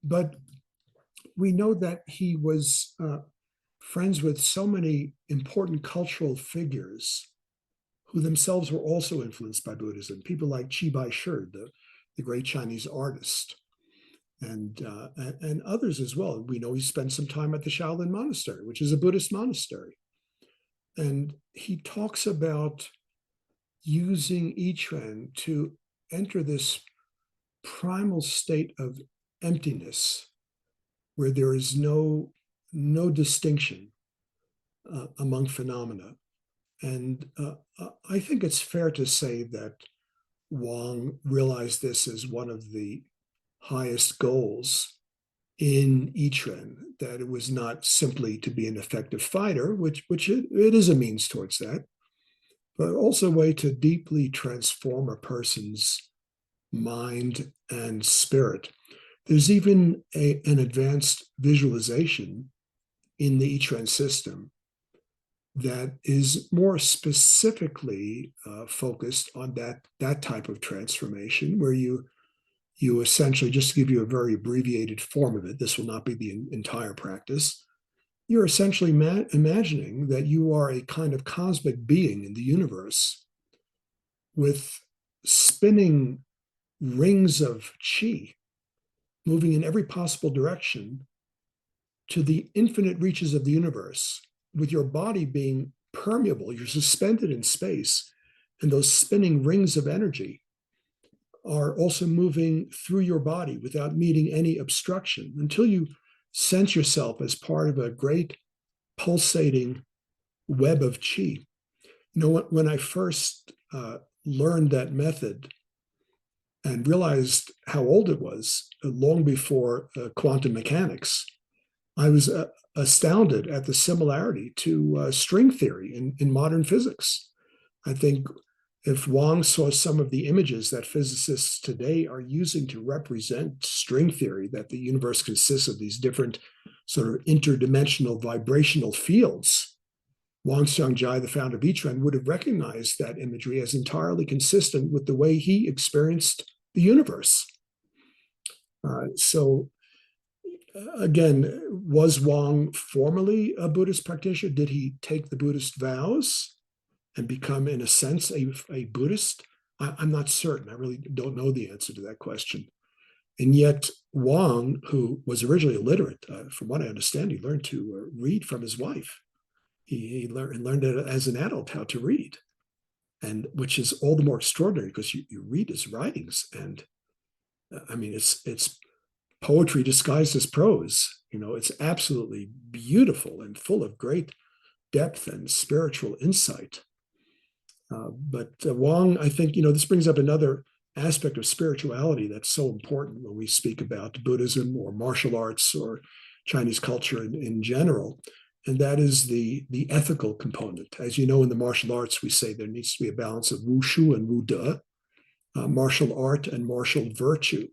But we know that he was friends with so many important cultural figures who themselves were also influenced by Buddhism. People like Qi Baishi, the great Chinese artist, and others as well. We know he spent some time at the Shaolin Monastery, which is a Buddhist monastery. And he talks about using Yiquan to enter this primal state of emptiness, where there is no distinction among phenomena. And I think it's fair to say that Wang realized this as one of the highest goals in Yiquan, that it was not simply to be an effective fighter, which it is a means towards that, but also a way to deeply transform a person's mind and spirit. There's even an advanced visualization in the Yiquan system that is more specifically focused on that type of transformation, where you essentially, just to give you a very abbreviated form of it, this will not be the entire practice. You're essentially imagining that you are a kind of cosmic being in the universe with spinning rings of chi moving in every possible direction to the infinite reaches of the universe, with your body being permeable. You're suspended in space, and those spinning rings of energy are also moving through your body without meeting any obstruction, until you sense yourself as part of a great pulsating web of chi. When I first learned that method and realized how old it was, long before quantum mechanics, I was astounded at the similarity to string theory in modern physics. I think if Wang saw some of the images that physicists today are using to represent string theory, that the universe consists of these different sort of interdimensional vibrational fields, Wang Xiangjai, the founder of Yiquan, would have recognized that imagery as entirely consistent with the way he experienced the universe. So again, was Wang formally a Buddhist practitioner? Did he take the Buddhist vows and become, in a sense, a Buddhist? I'm not certain. I really don't know the answer to that question. And yet, Wang, who was originally illiterate, from what I understand, he learned to read from his wife. He learned as an adult how to read, and which is all the more extraordinary because you read his writings, and I mean, it's poetry disguised as prose. It's absolutely beautiful and full of great depth and spiritual insight. But Wang, I think, this brings up another aspect of spirituality that's so important when we speak about Buddhism or martial arts or Chinese culture in general. And that is the ethical component. As you know, in the martial arts, we say there needs to be a balance of wushu and wude, martial art and martial virtue.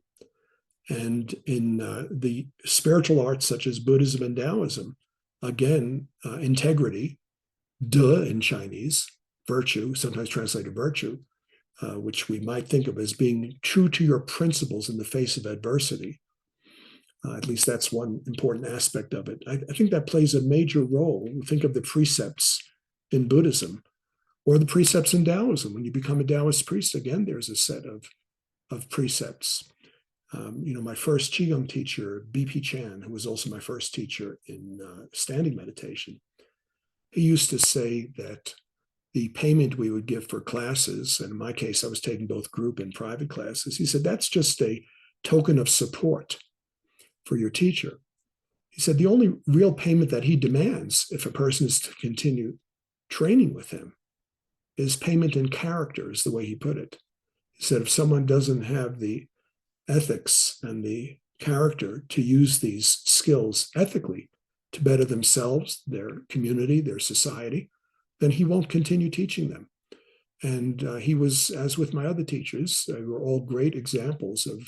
And in the spiritual arts, such as Buddhism and Daoism, again, integrity, de in Chinese, virtue, sometimes translated virtue, which we might think of as being true to your principles in the face of adversity. At least that's one important aspect of it. I think that plays a major role. Think of the precepts in Buddhism or the precepts in Taoism. When you become a Taoist priest, again, there's a set of precepts. My first Qigong teacher, B.P. Chan, who was also my first teacher in standing meditation, he used to say that the payment we would give for classes, and in my case, I was taking both group and private classes, he said, that's just a token of support for your teacher. He said, the only real payment that he demands if a person is to continue training with him is payment in character, is the way he put it. He said, if someone doesn't have the ethics and the character to use these skills ethically to better themselves, their community, their society, then he won't continue teaching them. And he was, as with my other teachers, were all great examples of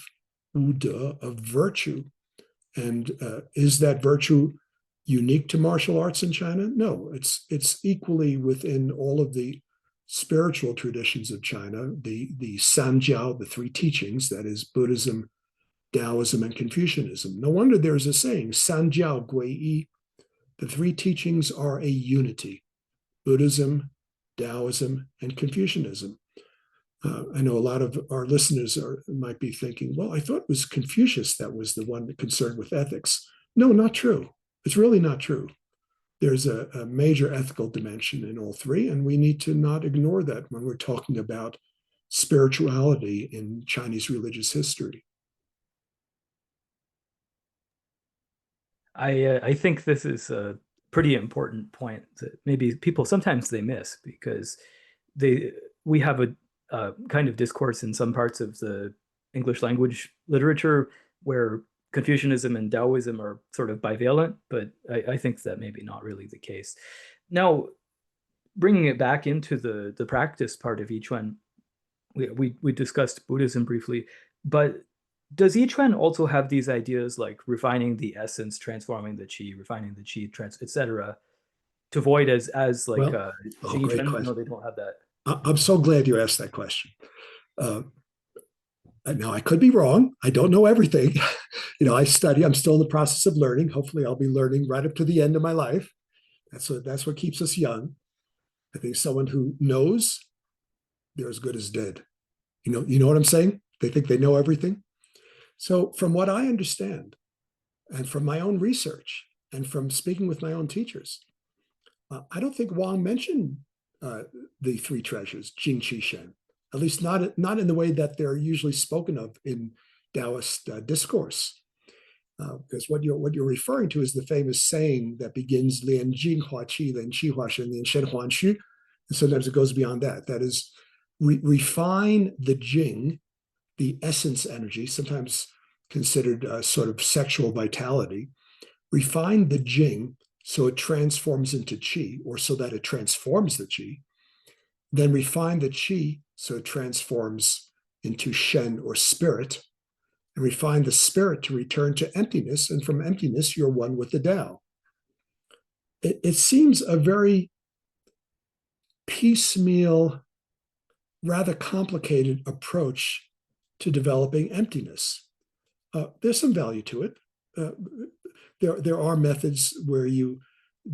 wude, of virtue. And is that virtue unique to martial arts in China? No, it's equally within all of the spiritual traditions of China, the Sanjiao, the three teachings, that is Buddhism, Taoism, and Confucianism. No wonder there's a saying, Sanjiao Gui Yi, the three teachings are a unity, Buddhism, Taoism, and Confucianism. I know a lot of our listeners might be thinking, well, I thought it was Confucius that was the one concerned with ethics. No, not true. It's really not true. There's a major ethical dimension in all three, and we need to not ignore that when we're talking about spirituality in Chinese religious history. I think this is a pretty important point that maybe people sometimes they miss, because we have a kind of discourse in some parts of the English language literature where Confucianism and Taoism are sort of bivalent, but I think that maybe not really the case. Now, bringing it back into the practice part of Yiquan, we discussed Buddhism briefly, but does Yiquan also have these ideas like refining the essence, transforming the qi, refining the qi, etc., to avoid as like Well, oh, Xing great Chen? No, question. they don't have that. I'm so glad you asked that question. Uh, Now, I could be wrong. I don't know everything. I study. I'm still in the process of learning. Hopefully, I'll be learning right up to the end of my life. That's what keeps us young. I think someone who knows they're as good as dead. You know what I'm saying? They think they know everything. So, from what I understand, and from my own research, and from speaking with my own teachers, I don't think Wang mentioned uh, the three treasures, Jing, Qi, Shen. At least not in the way that they're usually spoken of in Taoist discourse. Because what you're referring to is the famous saying that begins "Lian Jing Hua Qi, Lian Qi Hua Shen, Lian Shen Huan Xu," and sometimes it goes beyond that. That is, refine the Jing, the essence energy, sometimes considered sort of sexual vitality. Refine the Jing so it transforms into Qi, or so that it transforms the Qi. Then refine the Qi so it transforms into Shen, or spirit, and refine the spirit to return to emptiness. And from emptiness, you're one with the Tao. It seems a very piecemeal, rather complicated approach to developing emptiness. There's some value to it. There are methods where you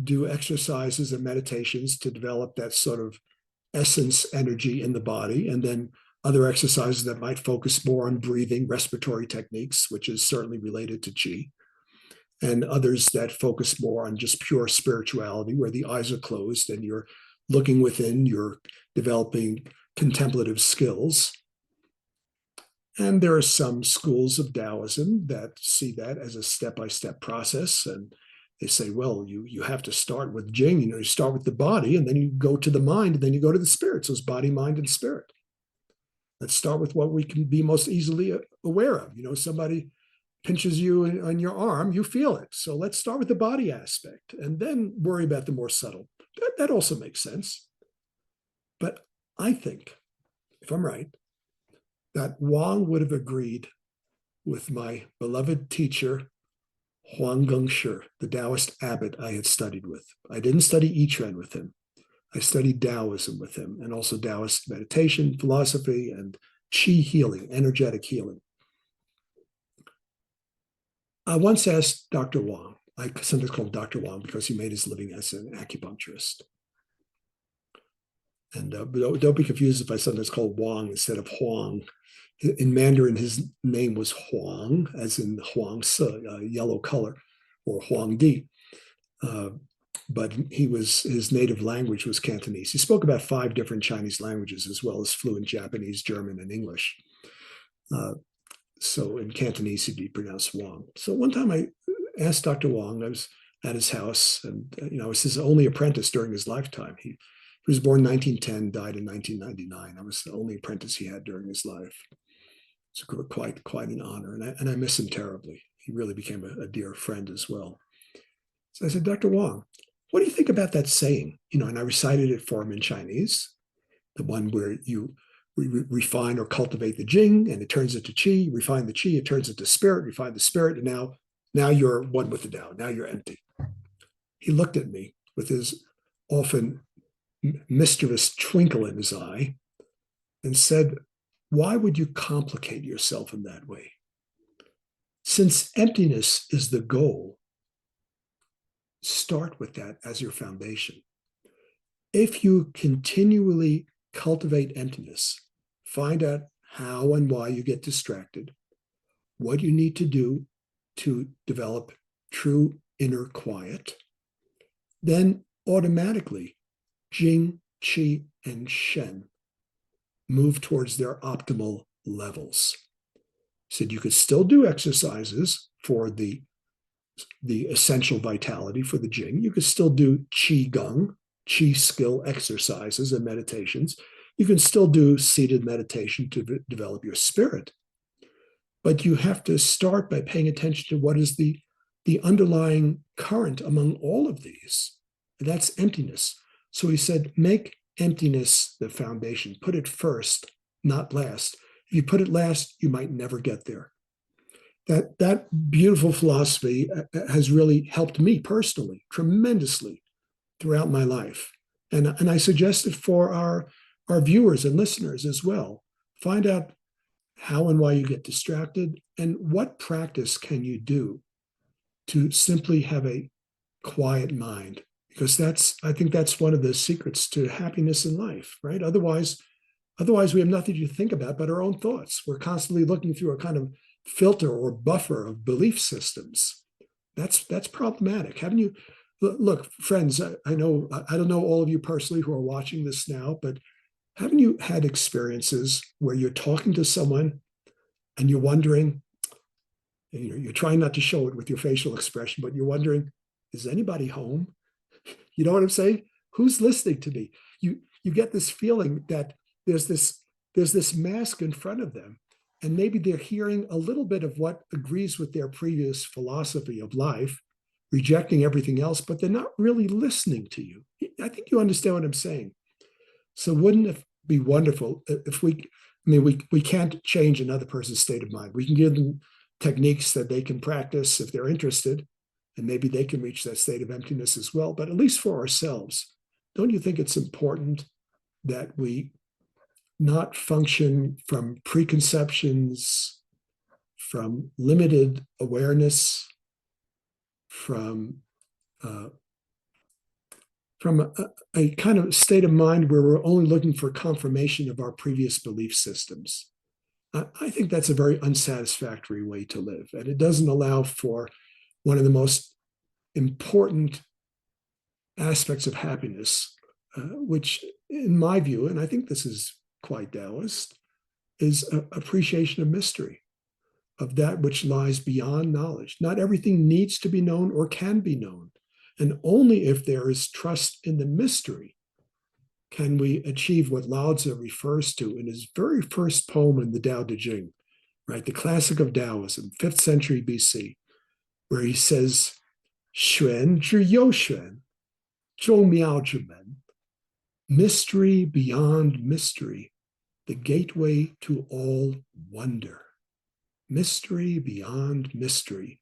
do exercises and meditations to develop that sort of essence energy in the body, and then other exercises that might focus more on breathing, respiratory techniques, which is certainly related to qi, and others that focus more on just pure spirituality, where the eyes are closed and you're looking within, you're developing contemplative skills. And there are some schools of Taoism that see that as a step-by-step process, and they say, well, you have to start with Jing. You start with the body, and then you go to the mind, and then you go to the spirit. So it's body, mind, and spirit. Let's start with what we can be most easily aware of. Somebody pinches you on your arm, you feel it. So let's start with the body aspect, and then worry about the more subtle. That also makes sense. But I think, if I'm right, that Wang would have agreed with my beloved teacher, Huang Gengshi, the Taoist abbot I had studied with. I didn't study Yiquan with him. I studied Taoism with him, and also Taoist meditation, philosophy, and Qi healing, energetic healing. I once asked Dr. Wang, I sometimes call him Dr. Wang because he made his living as an acupuncturist. And don't be confused if I sometimes call Wang instead of Huang. In Mandarin, his name was Huang, as in Huang Se, yellow color, or Huang Di. But his native language was Cantonese. He spoke about 5 different Chinese languages, as well as fluent Japanese, German, and English. So in Cantonese, he'd be pronounced Wang. So one time I asked Dr. Wang, I was at his house, and I was his only apprentice during his lifetime. He was born in 1910, died in 1999. I was the only apprentice he had during his life. It's quite an honor, and I miss him terribly. He really became a dear friend as well. So I said, Dr. Wang, what do you think about that saying? And I recited it for him in Chinese, the one where you refine or cultivate the Jing, and it turns into Qi. Refine the Qi, it turns into spirit. Refine the spirit, and now you're one with the Tao. Now you're empty. He looked at me with his often mischievous twinkle in his eye and said, why would you complicate yourself in that way? Since emptiness is the goal, start with that as your foundation. If you continually cultivate emptiness, find out how and why you get distracted, what you need to do to develop true inner quiet, then automatically Jing, Qi, and Shen move towards their optimal levels. Said you could still do exercises for the essential vitality for the Jing. You could still do Qigong, Qi skill exercises and meditations. You can still do seated meditation to develop your spirit. But you have to start by paying attention to what is the underlying current among all of these. And that's emptiness. So he said, make emptiness the foundation. Put it first, not last. If you put it last, you might never get there. That beautiful philosophy has really helped me personally tremendously throughout my life. And I suggest it for our viewers and listeners as well. Find out how and why you get distracted, and what practice can you do to simply have a quiet mind, because I think that's one of the secrets to happiness in life, right? Otherwise we have nothing to think about but our own thoughts. We're constantly looking through a kind of filter or buffer of belief systems. That's problematic. Haven't you? Look, friends, I know I don't know all of you personally who are watching this now, but haven't you had experiences where you're talking to someone and you're wondering, you're trying not to show it with your facial expression, but you're wondering, is anybody home? You know what I'm saying? Who's listening to me? You get this feeling that there's this mask in front of them, and maybe they're hearing a little bit of what agrees with their previous philosophy of life, rejecting everything else, but they're not really listening to you. I think you understand what I'm saying. So wouldn't it be wonderful if we can't change another person's state of mind. We can give them techniques that they can practice if they're interested, and maybe they can reach that state of emptiness as well. But at least for ourselves, don't you think it's important that we not function from preconceptions, from limited awareness, from a kind of state of mind where we're only looking for confirmation of our previous belief systems? I think that's a very unsatisfactory way to live, and it doesn't allow for one of the most important aspects of happiness, which, in my view, and I think this is quite Taoist, is appreciation of mystery, of that which lies beyond knowledge. Not everything needs to be known or can be known, and only if there is trust in the mystery can we achieve what Lao Tzu refers to in his very first poem in the Tao Te Ching, right? The classic of Taoism, 5th century BC, where he says, Xuan zhi you xuan, zhou miao zhi men, mystery beyond mystery, the gateway to all wonder. Mystery beyond mystery,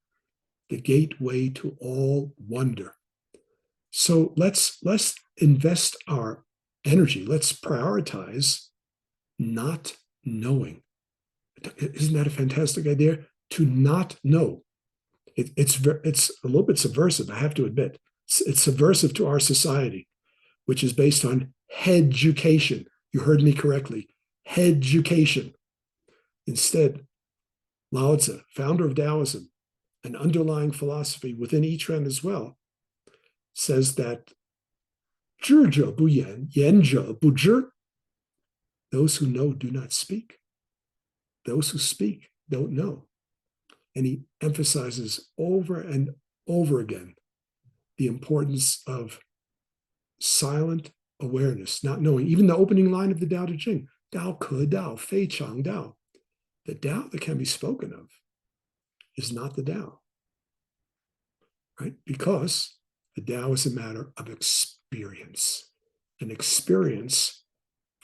the gateway to all wonder. So let's invest our energy. Let's prioritize not knowing. Isn't that a fantastic idea? To not know. It's a little bit subversive, I have to admit. It's subversive to our society, which is based on head-education. You heard me correctly. Head-education. Instead, Lao Tzu, founder of Taoism, an underlying philosophy within Yiquan as well, says that 知者不言，言者不知. Those who know do not speak. Those who speak don't know. And he emphasizes over and over again the importance of silent awareness, not knowing. Even the opening line of the Tao Te Ching, Dao Ke Dao, Fei Chang Dao. The Tao that can be spoken of is not the Tao, right? Because the Tao is a matter of experience. And experience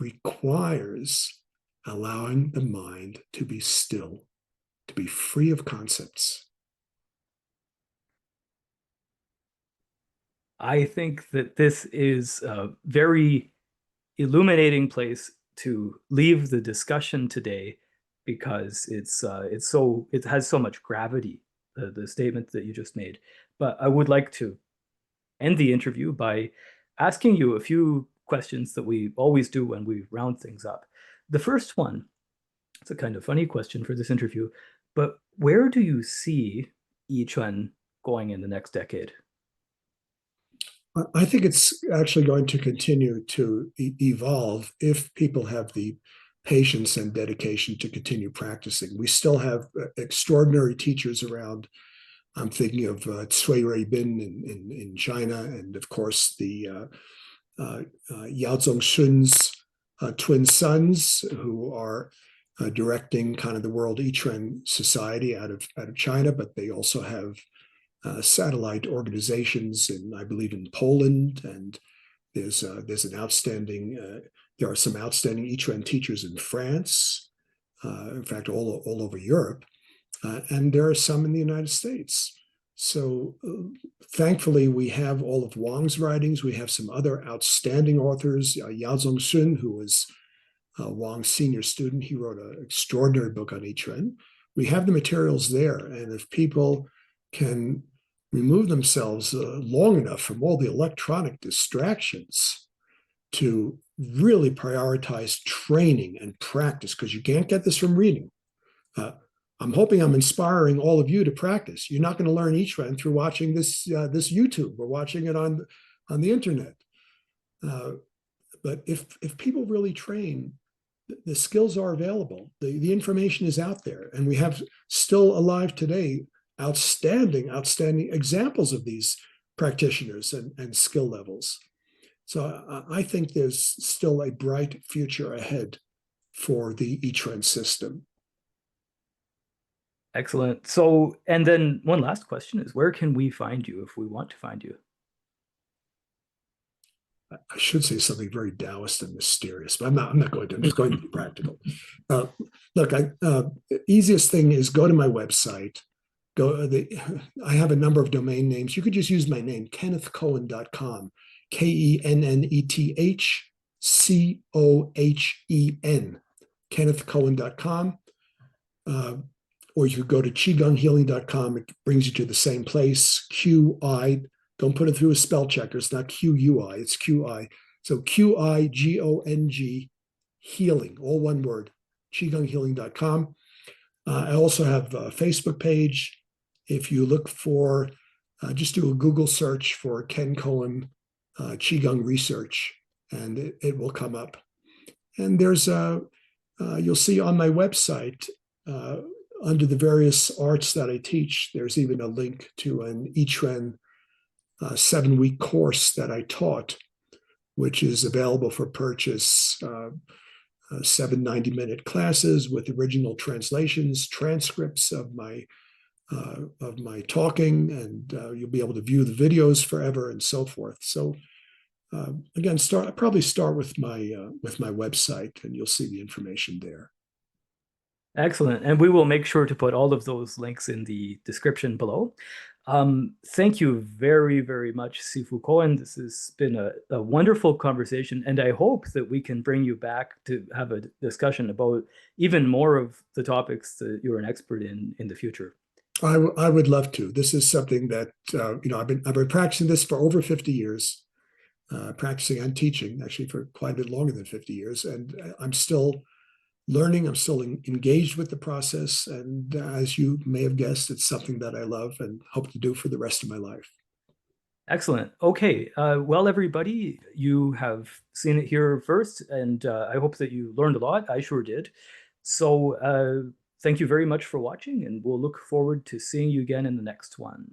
requires allowing the mind to be still, to be free of concepts. I think that this is a very illuminating place to leave the discussion today, because it has so much gravity, the statement that you just made. But I would like to end the interview by asking you a few questions that we always do when we round things up. The first one, it's a kind of funny question for this interview, but where do you see Yiquan going in the next decade? I think it's actually going to continue to evolve if people have the patience and dedication to continue practicing. We still have extraordinary teachers around. I'm thinking of Cui Ruibin in China, and of course the Yao Zongshun's twin sons, who are directing kind of the World Yiquan Society out of China, but they also have satellite organizations I believe in Poland, and there's an outstanding there are some outstanding Yiquan teachers in France, in fact all over Europe, and there are some in the United States. So thankfully, we have all of Wang's writings. We have some other outstanding authors. Yao Zongxun, who was Wang's senior student, he wrote an extraordinary book on Yiquan. We have the materials there, and if people can remove themselves long enough from all the electronic distractions to really prioritize training and practice, because you can't get this from reading. I'm hoping I'm inspiring all of you to practice. You're not going to learn Yiquan through watching this YouTube or watching it on the internet. But if people really train, the skills are available. The information is out there, and we have still alive today outstanding examples of these practitioners and skill levels. So I think there's still a bright future ahead for the Yiquan system. Excellent. So, and then one last question is, where can we find you if we want to find you? I should say something very Taoist and mysterious, but I'm not going to. I'm just going to be practical. Look, easiest thing is go to my website. I have a number of domain names. You could just use my name, KennethCohen.com, KennethCohen, KennethCohen.com. Or you could go to QigongHealing.com. It brings you to the same place, QI. Don't put it through a spell checker. It's not QUI, it's QI. So QIGONG healing, all one word, QigongHealing.com. I also have a Facebook page. If you look for, just do a Google search for Ken Cohen Qigong research, and it will come up. And there's you'll see on my website, under the various arts that I teach, there's even a link to an Yiquan 7-week course that I taught, which is available for purchase. 7 90-minute classes with original translations, transcripts of my talking, and you'll be able to view the videos forever and so forth. So again, probably start with my website, and you'll see the information there. Excellent. And we will make sure to put all of those links in the description below. Thank you very, very much, Sifu Cohen. This has been a wonderful conversation, and I hope that we can bring you back to have a discussion about even more of the topics that you're an expert in the future. I would love to. This is something that I've been practicing this for over 50 years, practicing and teaching actually for quite a bit longer than 50 years, and I'm still learning. I'm still engaged with the process. And as you may have guessed, it's something that I love and hope to do for the rest of my life. Excellent. Okay. Well, everybody, you have seen it here first, and I hope that you learned a lot. I sure did. So thank you very much for watching, and we'll look forward to seeing you again in the next one.